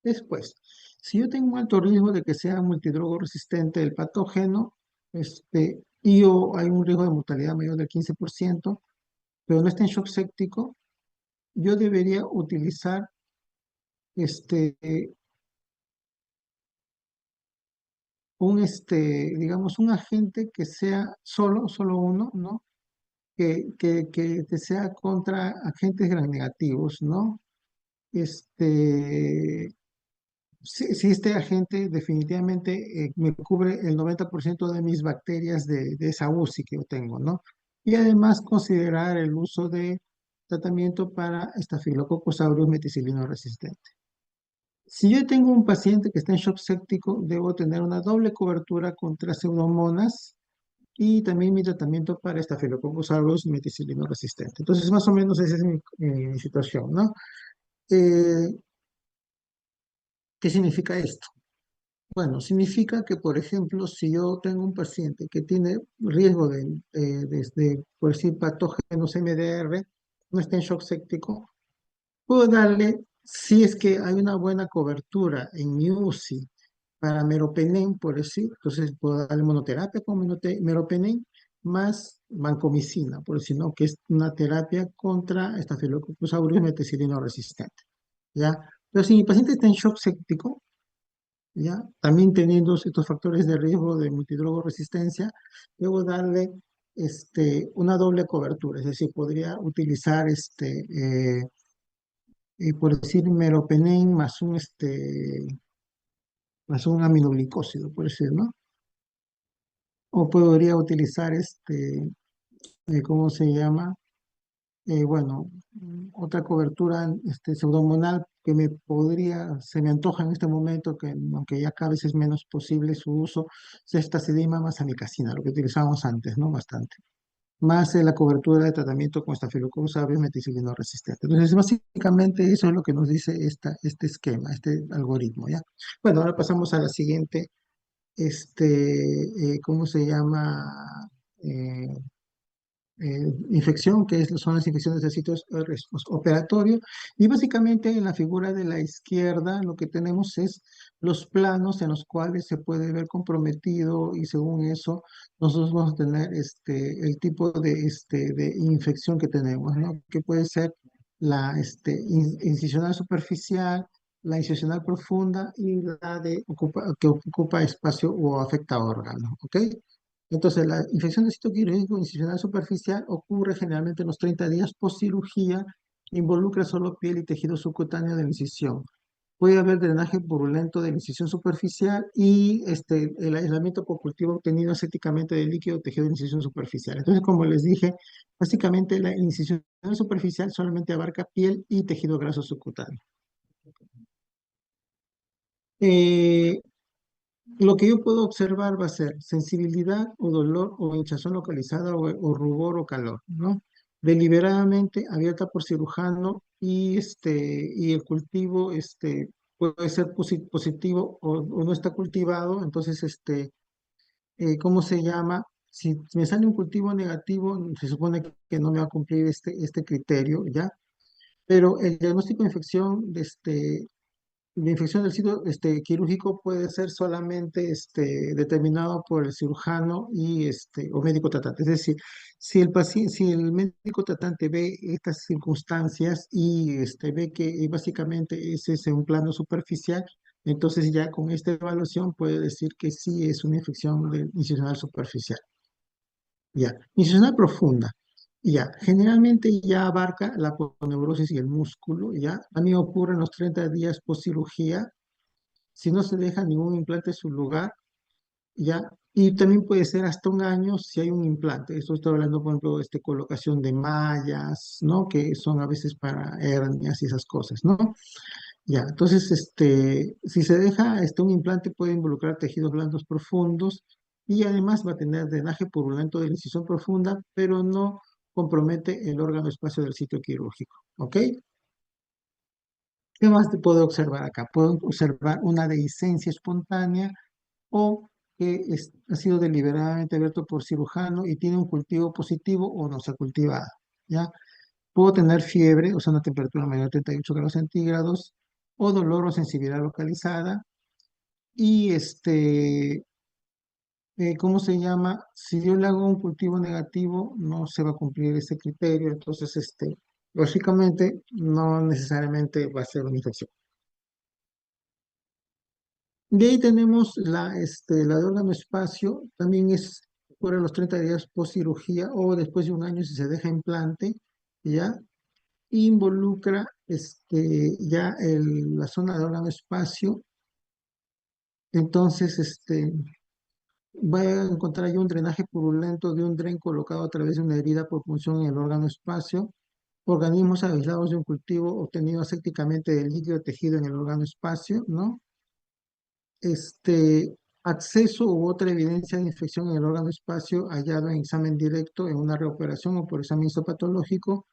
[SPEAKER 1] Después, si yo tengo un alto riesgo de que sea multidrogo resistente el patógeno, hay un riesgo de mortalidad mayor del 15%, pero no está en shock séptico, yo debería utilizar este, digamos, un agente que sea solo uno, ¿no? Que sea contra agentes gram negativos, ¿no? Este, si este agente definitivamente me cubre el 90% de mis bacterias de esa UCI que yo tengo, ¿no? Y además considerar el uso tratamiento para Staphylococcus aureus meticilino resistente. Si yo tengo un paciente que está en shock séptico, debo tener una doble cobertura contra pseudomonas y también mi tratamiento para Staphylococcus aureus meticilino resistente. Entonces, más o menos esa es mi situación, ¿no? Eh, ¿Qué significa esto? Bueno, significa que, por ejemplo, si yo tengo un paciente que tiene riesgo por decir, patógenos MDR, no está en shock séptico, puedo darle, si es que hay una buena cobertura en mi UCI para meropenem, por decir, entonces puedo darle monoterapia con meropenem más vancomicina, por decir, ¿no? Que es una terapia contra Staphylococcus aureus meticilino resistente, ¿ya? Pero si mi paciente está en shock séptico, ¿ya? También teniendo estos factores de riesgo de multidrogoresistencia, debo darle una doble cobertura, es decir, podría utilizar por decir, meropenem más un aminoglicósido, por decir, ¿no? O podría utilizar ¿cómo se llama? Bueno, otra cobertura pseudomonal que se me antoja en este momento, que aunque ya cada vez es menos posible su uso, es ceftazidima más amicacina, lo que utilizábamos antes, ¿no? Bastante. Más la cobertura de tratamiento con Staphylococcus aureus meticilino resistente. Entonces, básicamente eso es lo que nos dice este esquema, este algoritmo, ¿ya? Bueno, ahora pasamos a la siguiente, ¿cómo se llama? Eh, Infección, son las infecciones del sitio operatorio. Y básicamente en la figura de la izquierda lo que tenemos es los planos en los cuales se puede ver comprometido y según eso nosotros vamos a tener el tipo de infección que tenemos, ¿no? Que puede ser la incisional superficial, la incisional profunda y la que ocupa espacio o afecta órgano, ¿ok? Entonces, la infección del sitio quirúrgico incisional superficial ocurre generalmente en los 30 días post cirugía, involucra solo piel y tejido subcutáneo de la incisión. Puede haber drenaje purulento de la incisión superficial y el aislamiento por cultivo obtenido ascéticamente del líquido tejido de la incisión superficial. Entonces, como les dije, básicamente la incisión superficial solamente abarca piel y tejido graso subcutáneo. Eh, Lo que yo puedo observar va a ser sensibilidad o dolor o hinchazón localizada o rubor o calor, ¿no? Deliberadamente abierta por cirujano y el cultivo puede ser positivo o no está cultivado, entonces ¿cómo se llama? Si me sale un cultivo negativo, se supone que no me va a cumplir este criterio, ¿ya? Pero el diagnóstico de infección la infección del sitio quirúrgico puede ser solamente determinado por el cirujano o médico tratante. Es decir, si el médico tratante ve estas circunstancias y ve que básicamente ese es un plano superficial, entonces ya con esta evaluación puede decir que sí es una infección incisional superficial. Ya, incisional profunda. Ya, generalmente ya abarca la poneurosis y el músculo, ya. A mí ocurre en los 30 días post cirugía, si no se deja ningún implante en su lugar, ya. Y también puede ser hasta un año si hay un implante. Esto estoy hablando, por ejemplo, colocación de mallas, ¿no? Que son a veces para hernias y esas cosas, ¿no? Ya, entonces, si se deja un implante puede involucrar tejidos blandos profundos y además va a tener drenaje purulento de la incisión profunda, pero no compromete el órgano espacio del sitio quirúrgico, ¿ok? ¿Qué más te puedo observar acá? Puedo observar una dehiscencia espontánea o que ha sido deliberadamente abierto por cirujano y tiene un cultivo positivo o no se ha cultivado, ¿ya? Puedo tener fiebre, o sea, una temperatura mayor de 38 grados centígrados, o dolor o sensibilidad localizada. Y ¿cómo se llama? Si yo le hago un cultivo negativo, no se va a cumplir ese criterio. Entonces, lógicamente, no necesariamente va a ser una infección. De ahí tenemos la de órgano espacio, también es por los 30 días post cirugía o después de un año si se deja implante, ¿ya? Involucra ya la zona de órgano espacio, entonces va a encontrar ahí un drenaje purulento de un dren colocado a través de una herida por punción en el órgano espacio organismos aislados de un cultivo obtenido asépticamente del líquido tejido en el órgano espacio, ¿no? Este, acceso u otra evidencia de infección en el órgano espacio hallado en examen directo en una reoperación o por examen histopatológico,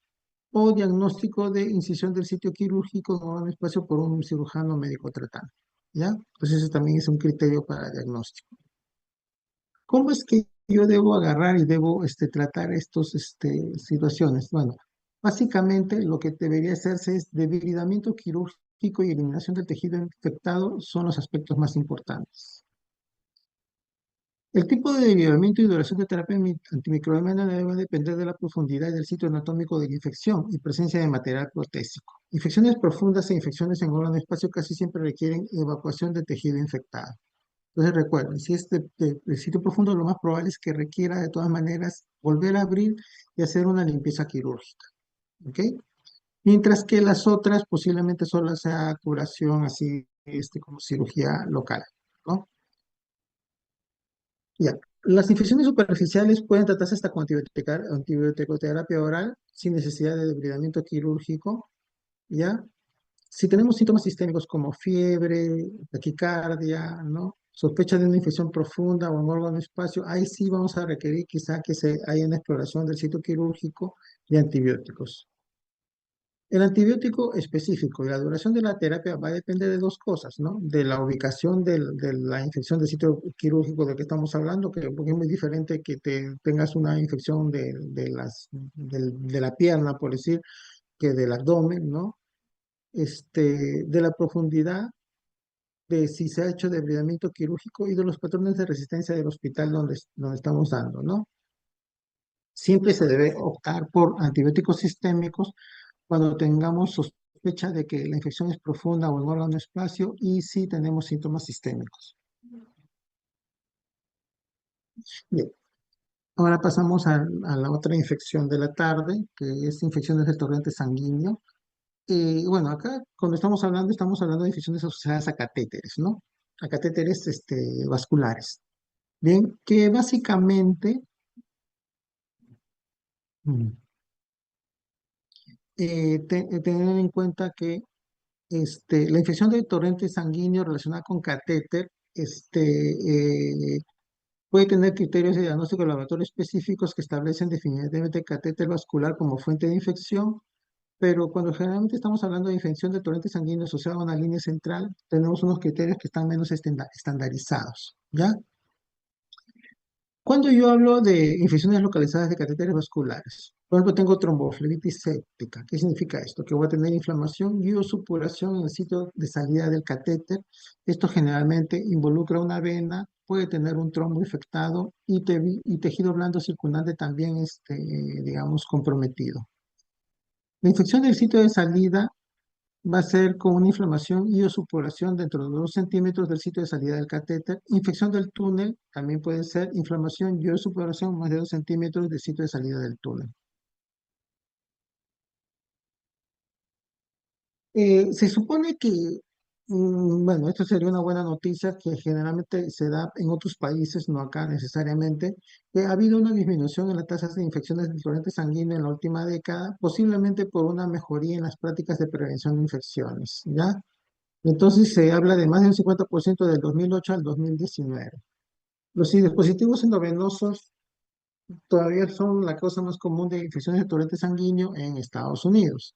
[SPEAKER 1] o diagnóstico de incisión del sitio quirúrgico en órgano espacio por un cirujano médico tratante, ¿ya? Entonces ese también es un criterio para diagnóstico. ¿Cómo es que yo debo agarrar y debo tratar estas situaciones? Bueno, básicamente lo que debería hacerse es debilitamiento quirúrgico y eliminación del tejido infectado son los aspectos más importantes. El tipo de debilitamiento y duración de terapia antimicrobiana debe depender de la profundidad del sitio anatómico de la infección y presencia de material protésico. Infecciones profundas e infecciones en órgano espacio casi siempre requieren evacuación de tejido infectado. Entonces recuerden, si es de sitio profundo, lo más probable es que requiera de todas maneras volver a abrir y hacer una limpieza quirúrgica. ¿Ok? Mientras que las otras posiblemente solo sea curación así como cirugía local. ¿No? Ya. Las infecciones superficiales pueden tratarse hasta con antibiótico-terapia oral sin necesidad de debridamiento quirúrgico. ¿Ya? Si tenemos síntomas sistémicos como fiebre, taquicardia, ¿no? Sospecha de una infección profunda o en órgano espacio, ahí sí vamos a requerir quizá que se haya una exploración del sitio quirúrgico y antibióticos. El antibiótico específico y la duración de la terapia va a depender de dos cosas, ¿no? De la ubicación de la infección del sitio quirúrgico del que estamos hablando, que porque es muy diferente que tengas una infección de la pierna, por decir, que del abdomen, ¿no? De la profundidad de si se ha hecho debridamiento quirúrgico y de los patrones de resistencia del hospital donde estamos dando, ¿no? Siempre se debe optar por antibióticos sistémicos cuando tengamos sospecha de que la infección es profunda o en órgano espacio y si tenemos síntomas sistémicos. Bien, ahora pasamos a la otra infección de la tarde, que es infecciones del torrente sanguíneo. Bueno, acá cuando estamos hablando de infecciones asociadas a catéteres, ¿no? A catéteres vasculares. Bien, que básicamente mm, tener en cuenta que la infección del torrente sanguíneo relacionada con catéter puede tener criterios de diagnóstico de laboratorio específicos que establecen definitivamente catéter vascular como fuente de infección, pero cuando generalmente estamos hablando de infección del torrente sanguíneo asociado a una línea central, tenemos unos criterios que están menos estandarizados, ¿ya? Cuando yo hablo de infecciones localizadas de catéteres vasculares, por ejemplo, tengo tromboflebitis séptica. ¿Qué significa esto? Que voy a tener inflamación y o supuración en el sitio de salida del catéter. Esto generalmente involucra una vena, puede tener un trombo infectado y tejido blando circundante también, digamos, comprometido. La infección del sitio de salida va a ser con una inflamación y o supuración dentro de 2 centímetros del sitio de salida del catéter. Infección del túnel también puede ser inflamación y o supuración más de 2 centímetros del sitio de salida del túnel. Se supone que, bueno, esto sería una buena noticia que generalmente se da en otros países, no acá necesariamente, que ha habido una disminución en las tasas de infecciones del torrente sanguíneo en la última década, posiblemente por una mejoría en las prácticas de prevención de infecciones, ¿ya? Entonces se habla de más de un 50% del 2008 al 2019. Los dispositivos endovenosos todavía son la causa más común de infecciones de torrente sanguíneo en Estados Unidos.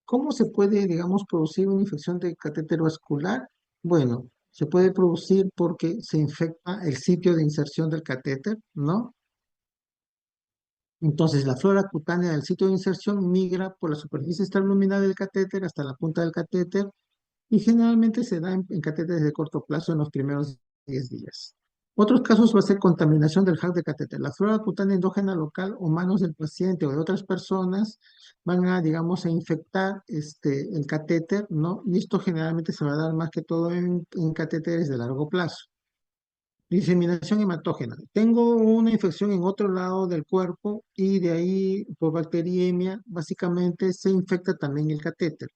[SPEAKER 1] ¿Cómo se puede, digamos, producir una infección de catéter vascular? Bueno, se puede producir porque se infecta el sitio de inserción del catéter, ¿no? Entonces, la flora cutánea del sitio de inserción migra por la superficie extraluminal del catéter hasta la punta del catéter y generalmente se da en catéteres de corto plazo en los primeros 10 días. Otros casos va a ser contaminación del HAC de catéter. La flora cutánea endógena local o manos del paciente o de otras personas van a, digamos, a infectar el catéter, ¿no? Y esto generalmente se va a dar más que todo en catéteres de largo plazo. Diseminación hematógena. Tengo una infección en otro lado del cuerpo y de ahí, por bacteriemia, básicamente se infecta también el catéter.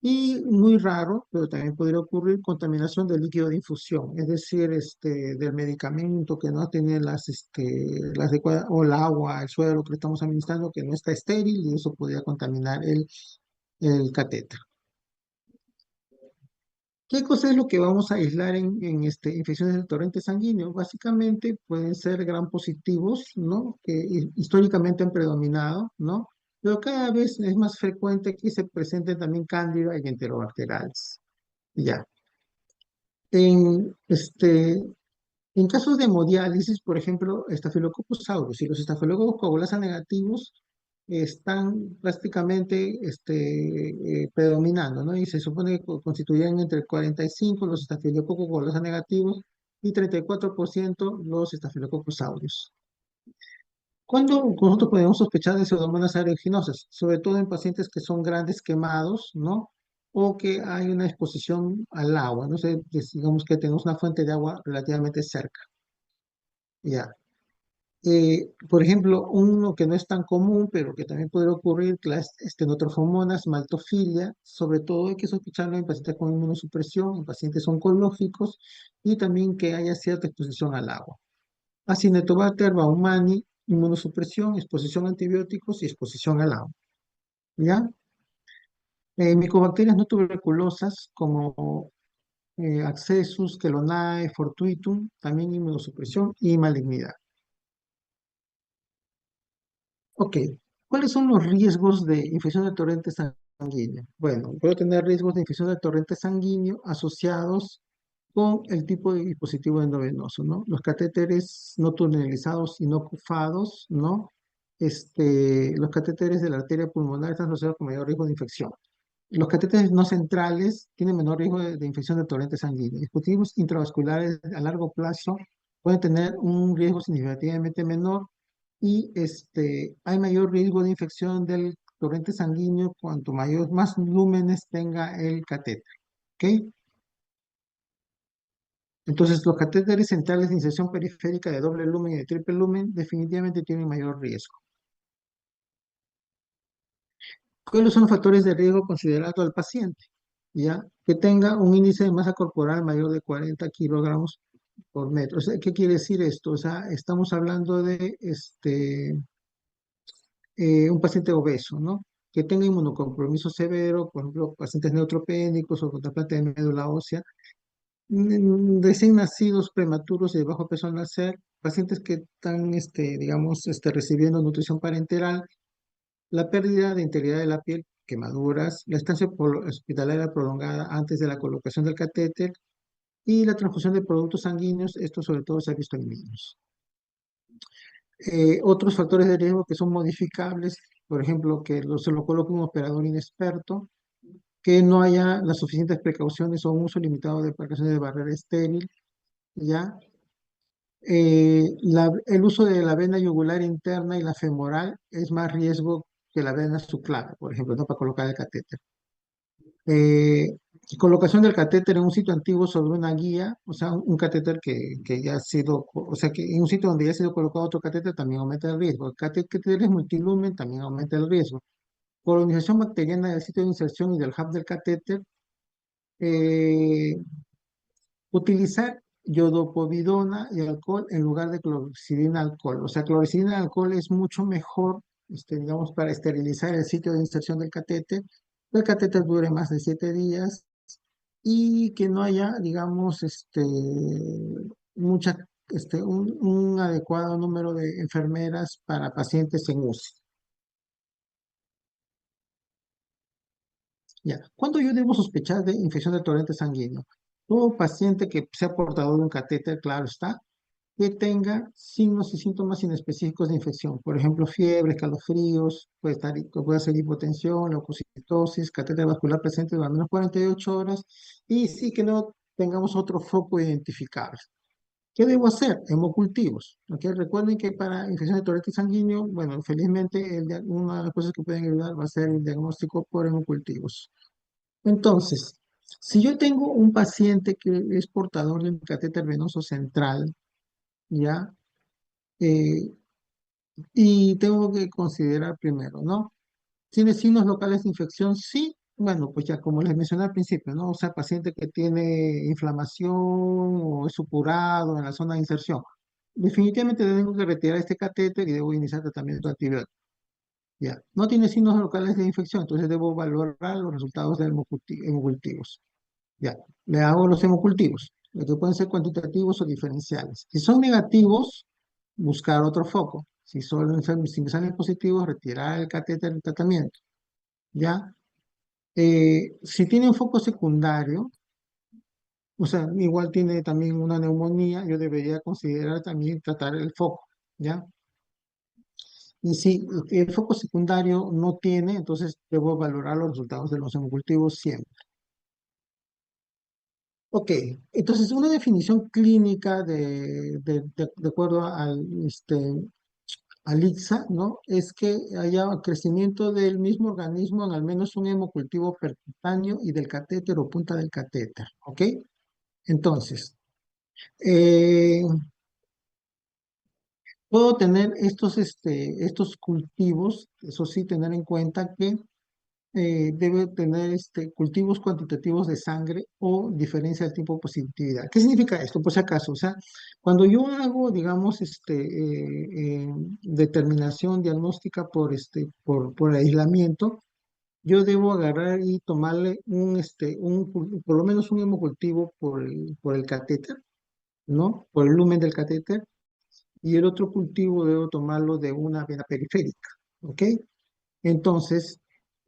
[SPEAKER 1] Y muy raro, pero también podría ocurrir contaminación del líquido de infusión, es decir, del medicamento que no tiene las adecuadas, o el agua, el suelo que le estamos administrando que no está estéril y eso podría contaminar el catéter. ¿Qué cosa es lo que vamos a aislar en infecciones del torrente sanguíneo? Básicamente pueden ser gram positivos, ¿no? Que históricamente han predominado, ¿no? Pero cada vez es más frecuente que se presenten también cándida y enterobacteriales. Ya. En, este, en casos de hemodiálisis, por ejemplo, Staphylococcus aureus y los estafilococos coagulasa negativos están prácticamente predominando, ¿no? Y se supone que constituyen entre el 45 los estafilococos coagulasa negativos y 34% los Staphylococcus aureus. ¿Cuándo nosotros podemos sospechar de pseudomonas aeruginosa? Sobre todo en pacientes que son grandes quemados, ¿no? O que hay una exposición al agua, no sé, digamos que tenemos una fuente de agua relativamente cerca, ya. Por ejemplo, uno que no es tan común, pero que también puede ocurrir, las estenotrofomonas, maltofilia, sobre todo hay que sospecharlo en pacientes con inmunosupresión, en pacientes oncológicos, y también que haya cierta exposición al agua. Acinetobacter baumannii, inmunosupresión, exposición a antibióticos y exposición al agua, ¿ya? Micobacterias no tuberculosas como Accessus, Chelonae, Fortuitum, también inmunosupresión y malignidad. Ok, ¿cuáles son los riesgos de infección de torrente sanguíneo? Bueno, puedo tener riesgos de infección de torrente sanguíneo asociados con el tipo de dispositivo endovenoso, ¿no? Los catéteres no tunelizados y no cufados, ¿no? Los catéteres de la arteria pulmonar están asociados con mayor riesgo de infección. Los catéteres no centrales tienen menor riesgo de infección de torrente sanguíneo. Dispositivos intravasculares a largo plazo pueden tener un riesgo significativamente menor y hay mayor riesgo de infección del torrente sanguíneo cuanto más lúmenes tenga el catéter. ¿Ok? Entonces, los catéteres centrales de inserción periférica de doble lumen y de triple lumen definitivamente tienen mayor riesgo. ¿Cuáles son los factores de riesgo considerados al paciente? ¿Ya? Que tenga un índice de masa corporal mayor de 40 kilogramos por metro. O sea, ¿qué quiere decir esto? O sea, estamos hablando de un paciente obeso, ¿no? Que tenga inmunocompromiso severo, por ejemplo, pacientes neutropénicos o con trasplante de médula ósea, recién nacidos prematuros y de bajo peso al nacer, pacientes que están, digamos, recibiendo nutrición parenteral, la pérdida de integridad de la piel, quemaduras, la estancia hospitalaria prolongada antes de la colocación del catéter y la transfusión de productos sanguíneos, esto sobre todo se ha visto en niños. Otros factores de riesgo que son modificables, por ejemplo, que se lo coloque un operador inexperto, que no haya las suficientes precauciones o un uso limitado de precauciones de barrera estéril, ¿ya? El uso de la vena yugular interna y la femoral es más riesgo que la vena subclara, por ejemplo, ¿no? Para colocar el catéter. Eh, Colocación del catéter en un sitio antiguo sobre una guía, o sea, un catéter que ya ha sido, o sea, que en un sitio donde ya ha sido colocado otro catéter también aumenta el riesgo. El catéter es multilumen, también aumenta el riesgo. Colonización bacteriana del sitio de inserción y del hub del catéter. eh, Utilizar iodopovidona y alcohol en lugar de clorexidina alcohol. O sea, clorexidina alcohol es mucho mejor, digamos, para esterilizar el sitio de inserción del catéter. Que el catéter dure más de 7 días y que no haya, digamos, mucha, un adecuado número de enfermeras para pacientes en UCI. Ya. ¿Cuándo yo debo sospechar de infección del torrente sanguíneo? Todo paciente que sea portador de un catéter, claro está, que tenga signos y síntomas inespecíficos de infección. Por ejemplo, fiebre, escalofríos, puede ser hipotensión, leucocitosis, catéter vascular presente de al menos 48 horas y sí que no tengamos otro foco identificable. ¿Qué debo hacer? Hemocultivos. ¿Ok? Recuerden que para infección de torrente sanguíneo, bueno, felizmente una de las cosas que pueden ayudar va a ser el diagnóstico por hemocultivos. Entonces, si yo tengo un paciente que es portador de un catéter venoso central, ¿ya? Eh, y tengo que considerar primero, ¿no? ¿Tiene signos locales de infección? Sí, bueno, pues ya como les mencioné al principio, ¿no? O sea, paciente que tiene inflamación o es supurado en la zona de inserción. Definitivamente tengo que retirar este catéter y debo iniciar tratamiento antibiótico. Ya. No tiene signos locales de infección, entonces debo valorar los resultados de hemocultivos. Ya. Le hago los hemocultivos, los que pueden ser cuantitativos o diferenciales. Si son negativos, buscar otro foco. Si me salen positivos, retirar el catéter del tratamiento. ¿Ya? Si tiene un foco secundario, o sea, igual tiene también una neumonía, yo debería considerar también tratar el foco, ¿ya? Y si el foco secundario no tiene, entonces debo valorar los resultados de los hemocultivos siempre. Ok, entonces una definición clínica de acuerdo al ICSA, ¿no? Es que haya crecimiento del mismo organismo en al menos un hemocultivo percutáneo y del catéter o punta del catéter, ¿ok? Entonces, eh, puedo tener estos cultivos, eso sí, tener en cuenta que debe tener cultivos cuantitativos de sangre o diferencia del tipo de positividad. ¿Qué significa esto? Por si acaso, o sea, cuando yo hago, digamos, determinación diagnóstica por aislamiento, yo debo agarrar y tomarle por lo menos un hemocultivo por el catéter, ¿no? Por el lumen del catéter, y el otro cultivo debo tomarlo de una vena periférica, ¿ok? Entonces,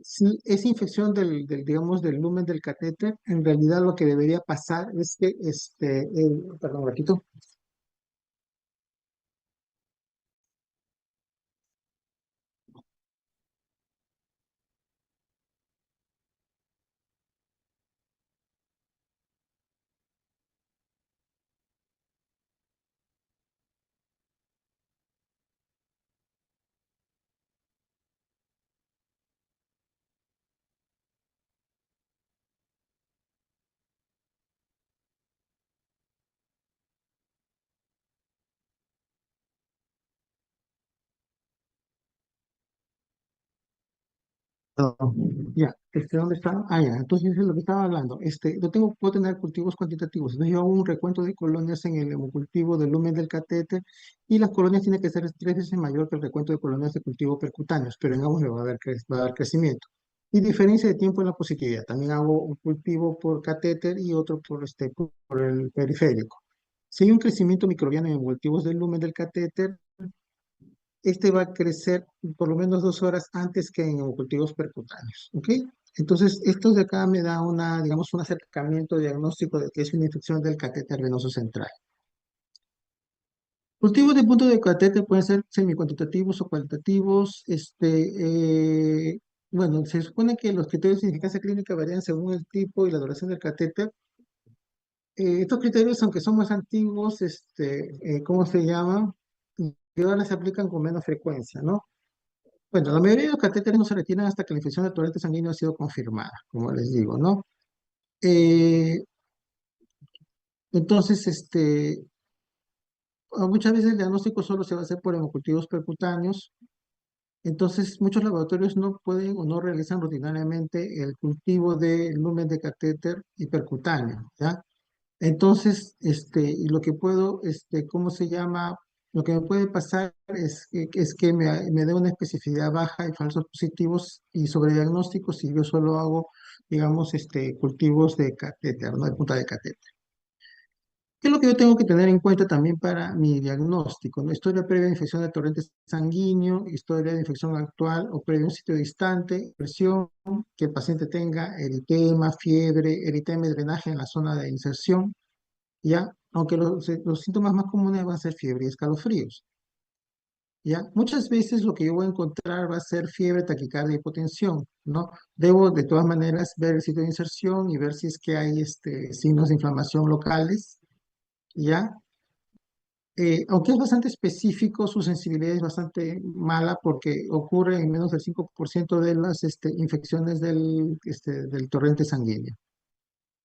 [SPEAKER 1] si es infección digamos, del lumen del catéter, en realidad lo que debería pasar es que, perdón, ratito. Perdón, ya, ¿dónde está? Ah, ya, entonces es lo que estaba hablando. Puedo tener cultivos cuantitativos. Entonces yo hago un recuento de colonias en el hemocultivo del lumen del catéter y las colonias tienen que ser 3 veces mayor que el recuento de colonias de cultivo percutáneos, pero en ambos le va a haber crecimiento. Y diferencia de tiempo en la positividad. También hago un cultivo por catéter y otro por el periférico. Si hay un crecimiento microbiano en cultivos del lumen del catéter, este va a crecer por lo menos 2 horas antes que en cultivos percutáneos, ¿ok? Entonces, esto de acá me da digamos, un acercamiento diagnóstico de que es una infección del catéter venoso central. Cultivos de punto de catéter pueden ser semicuantitativos o cualitativos. Bueno, se supone que los criterios de significancia clínica varían según el tipo y la duración del catéter. Estos criterios, aunque son más antiguos, ¿cómo se llama? Y ahora se aplican con menos frecuencia, ¿no? Bueno, la mayoría de los catéteres no se retiran hasta que la infección del torrente sanguíneo ha sido confirmada, como les digo, ¿no? Eh, entonces, muchas veces el diagnóstico solo se va a hacer por hemocultivos percutáneos. Entonces, muchos laboratorios no pueden o no realizan rutinariamente el cultivo de lumen de catéter hipercutáneo, ¿ya? Entonces, y lo que puedo, ¿cómo se llama? Lo que me puede pasar es que me dé una especificidad baja y falsos positivos y sobre diagnósticos si yo solo hago, digamos, cultivos de catéter, ¿no? De punta de catéter. ¿Qué es lo que yo tengo que tener en cuenta también para mi diagnóstico? ¿No? Historia previa de infección de torrente sanguíneo, historia de infección actual o previa a un sitio distante, presión, que el paciente tenga eritema, fiebre, eritema y drenaje en la zona de inserción, ¿ya? Aunque los síntomas más comunes van a ser fiebre y escalofríos, ¿ya? Muchas veces lo que yo voy a encontrar va a ser fiebre, taquicardia, hipotensión, ¿no? Debo de todas maneras ver el sitio de inserción y ver si es que hay signos de inflamación locales, ¿ya? Aunque es bastante específico, su sensibilidad es bastante mala porque ocurre en menos del 5% de las infecciones del torrente sanguíneo.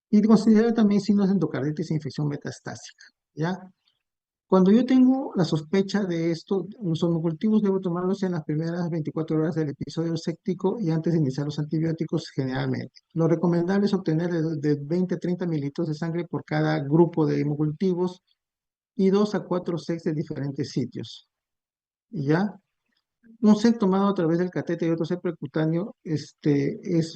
[SPEAKER 1] Y considera también signos de endocarditis e infección metastásica, ¿ya? Cuando yo tengo la sospecha de esto, los homocultivos debo tomarlos en las primeras 24 horas del episodio séptico y antes de iniciar los antibióticos generalmente. Lo recomendable es obtener de 20 a 30 mililitros de sangre por cada grupo de hemocultivos y 2 a 4 sets de diferentes sitios. ¿Ya? Un set tomado a través del catéter y otro set percutáneo, es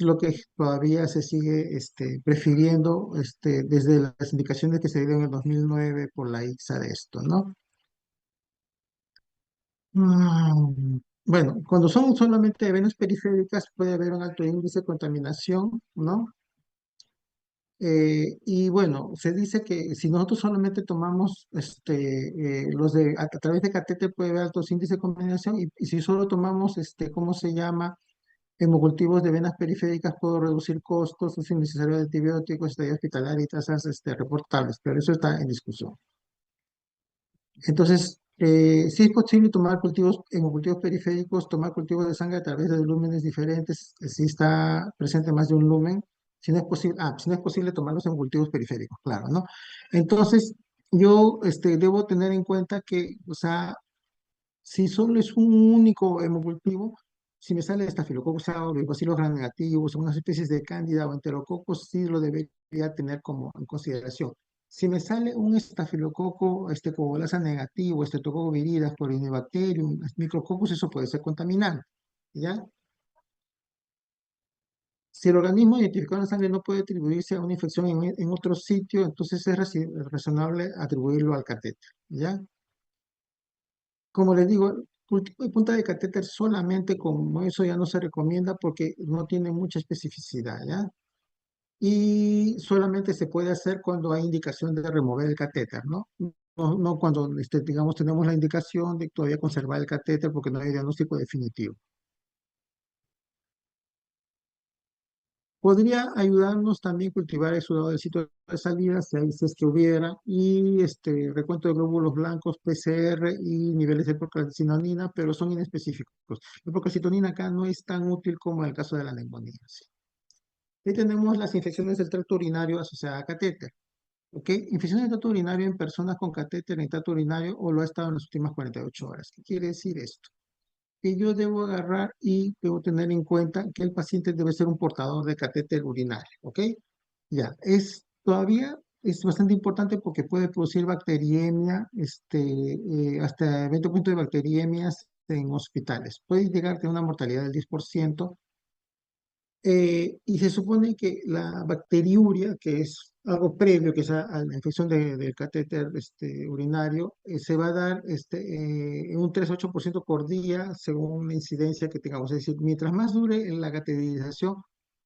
[SPEAKER 1] lo que todavía se sigue prefiriendo desde las indicaciones que se dieron en el 2009 por la ICSA de esto, ¿no? Bueno, cuando son solamente venas periféricas puede haber un alto índice de contaminación, ¿no? Y bueno, se dice que si nosotros solamente tomamos a través de catéter puede haber altos índices de contaminación y si solo tomamos, ¿cómo se llama? Hemocultivos de venas periféricas puedo reducir costos, uso innecesario de antibióticos, estadía hospitalaria y tasas reportables, pero eso está en discusión. Entonces, si es posible tomar cultivos, hemocultivos periféricos, tomar cultivos de sangre a través de lúmenes diferentes, si está presente más de un lumen, si no es posible, si no es posible tomarlos en cultivos periféricos, claro, ¿no? Entonces, yo debo tener en cuenta que, o sea, si solo es un único hemocultivo, si me sale estafilococcus aureus, bacilos gram negativos, unas especies de cándida o enterococos, sí lo debería tener como en consideración. Si me sale un estafilococo, coagulasa negativo, estreptococcus viridis, Corynebacterium, micrococcus, eso puede ser contaminante, ¿ya? Si el organismo identificado en la sangre no puede atribuirse a una infección en otro sitio, entonces es razonable atribuirlo al catéter, ¿ya? Como les digo, cultivo de punta de catéter solamente como eso ya no se recomienda porque no tiene mucha especificidad, ¿ya? Y solamente se puede hacer cuando hay indicación de remover el catéter, ¿no? No cuando, digamos, tenemos la indicación de todavía conservar el catéter porque no hay diagnóstico definitivo. Podría ayudarnos también cultivar el sudado del sitio de salida, si es que hubiera, y recuento de glóbulos blancos, PCR y niveles de procalcitonina, pero son inespecíficos. La procalcitonina acá no es tan útil como en el caso de la neumonía. ¿Sí? Ahí tenemos las infecciones del tracto urinario asociadas a catéter. ¿Ok? Infecciones del tracto urinario en personas con catéter en el tracto urinario o lo ha estado en las últimas 48 horas. ¿Qué quiere decir esto? Que yo debo agarrar y debo tener en cuenta que el paciente debe ser un portador de catéter urinario, ¿ok? Ya, todavía es bastante importante porque puede producir bacteriemia, hasta 20 puntos de bacteriemias en hospitales. Puede llegar a tener una mortalidad del 10%, y se supone que la bacteriuria, que es algo previo que es a la infección del catéter urinario, se va a dar en un 3 a 8% por día según la incidencia que tengamos. Es decir, mientras más dure la cateterización,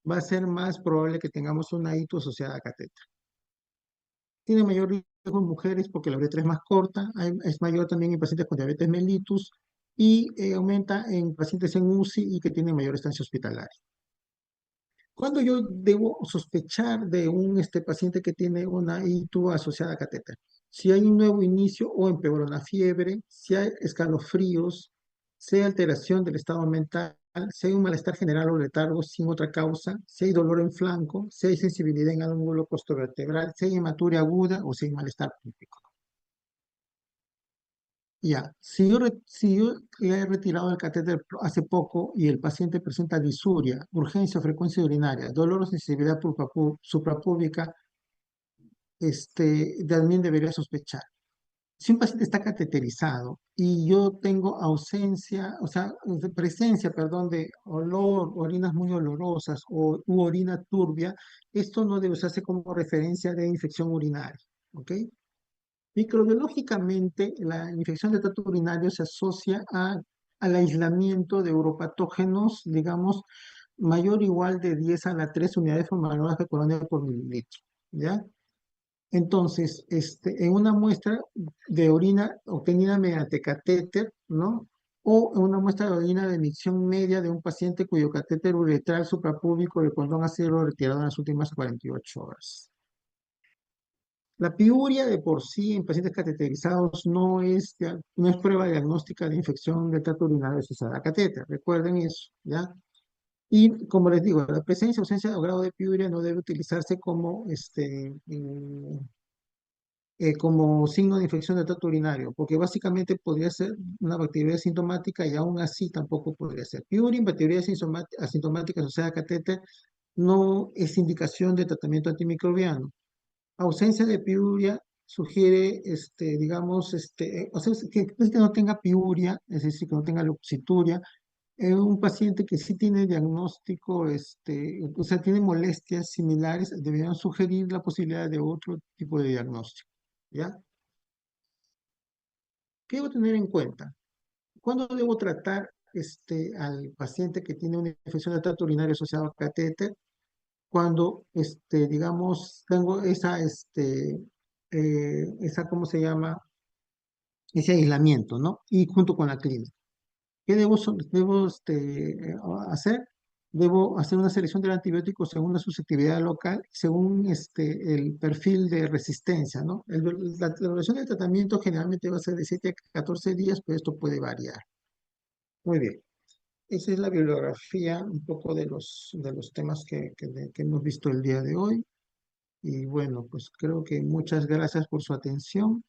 [SPEAKER 1] va a ser más probable que tengamos una ITU asociada a catéter. Tiene mayor riesgo en mujeres porque la uretra es más corta, es mayor también en pacientes con diabetes mellitus y aumenta en pacientes en UCI y que tienen mayor estancia hospitalaria. ¿Cuándo yo debo sospechar de un paciente que tiene una ITU asociada a catéter? Si hay un nuevo inicio o empeora una fiebre, si hay escalofríos, si hay alteración del estado mental, si hay un malestar general o letargo sin otra causa, si hay dolor en flanco, si hay sensibilidad en el ángulo costovertebral, si hay hematuria aguda o si hay malestar público. Ya, si yo le he retirado el catéter hace poco y el paciente presenta disuria, urgencia o frecuencia urinaria, dolor o sensibilidad suprapúbica, también debería sospechar. Si un paciente está cateterizado y yo tengo ausencia, o sea, presencia, perdón, de olor, orinas muy olorosas u orina turbia, esto no debe usarse como referencia de infección urinaria, ¿ok? Microbiológicamente, la infección de tracto urinario se asocia al aislamiento de uropatógenos, digamos, mayor o igual de 10 a la 3 unidades formadoras de colonia por mililitro, ¿ya? Entonces, en una muestra de orina obtenida mediante catéter, ¿no? O en una muestra de orina de micción media de un paciente cuyo catéter uretral suprapúbico de condón ha sido retirado en las últimas 48 horas. La piuria de por sí en pacientes cateterizados no es prueba diagnóstica de infección del tracto urinario asociada a catéter. Recuerden eso, ¿ya? Y como les digo, la presencia, ausencia o grado de piuria no debe utilizarse como como signo de infección del tracto urinario, porque básicamente podría ser una bacteriuria asintomática y aún así tampoco podría ser. Piuria en bacteriurias asintomáticas, o sea, catéter, no es indicación de tratamiento antimicrobiano. Ausencia de piuria sugiere, digamos, o sea, es que no tenga piuria, es decir, que no tenga leucituria, un paciente que sí tiene diagnóstico, o sea, tiene molestias similares, deberían sugerir la posibilidad de otro tipo de diagnóstico, ¿ya? ¿Qué debo tener en cuenta? ¿Cuándo debo tratar, al paciente que tiene una infección del tracto urinario asociada al catéter? Cuando, digamos, tengo ¿cómo se llama? Ese aislamiento, ¿no? Y junto con la clínica. ¿Qué hacer? Debo hacer una selección del antibiótico según la susceptibilidad local, según el perfil de resistencia, ¿no? La duración del tratamiento generalmente va a ser de 7 a 14 días, pero esto puede variar. Muy bien. Esa es la bibliografía, un poco de los temas que hemos visto el día de hoy. Y bueno, pues creo que muchas gracias por su atención.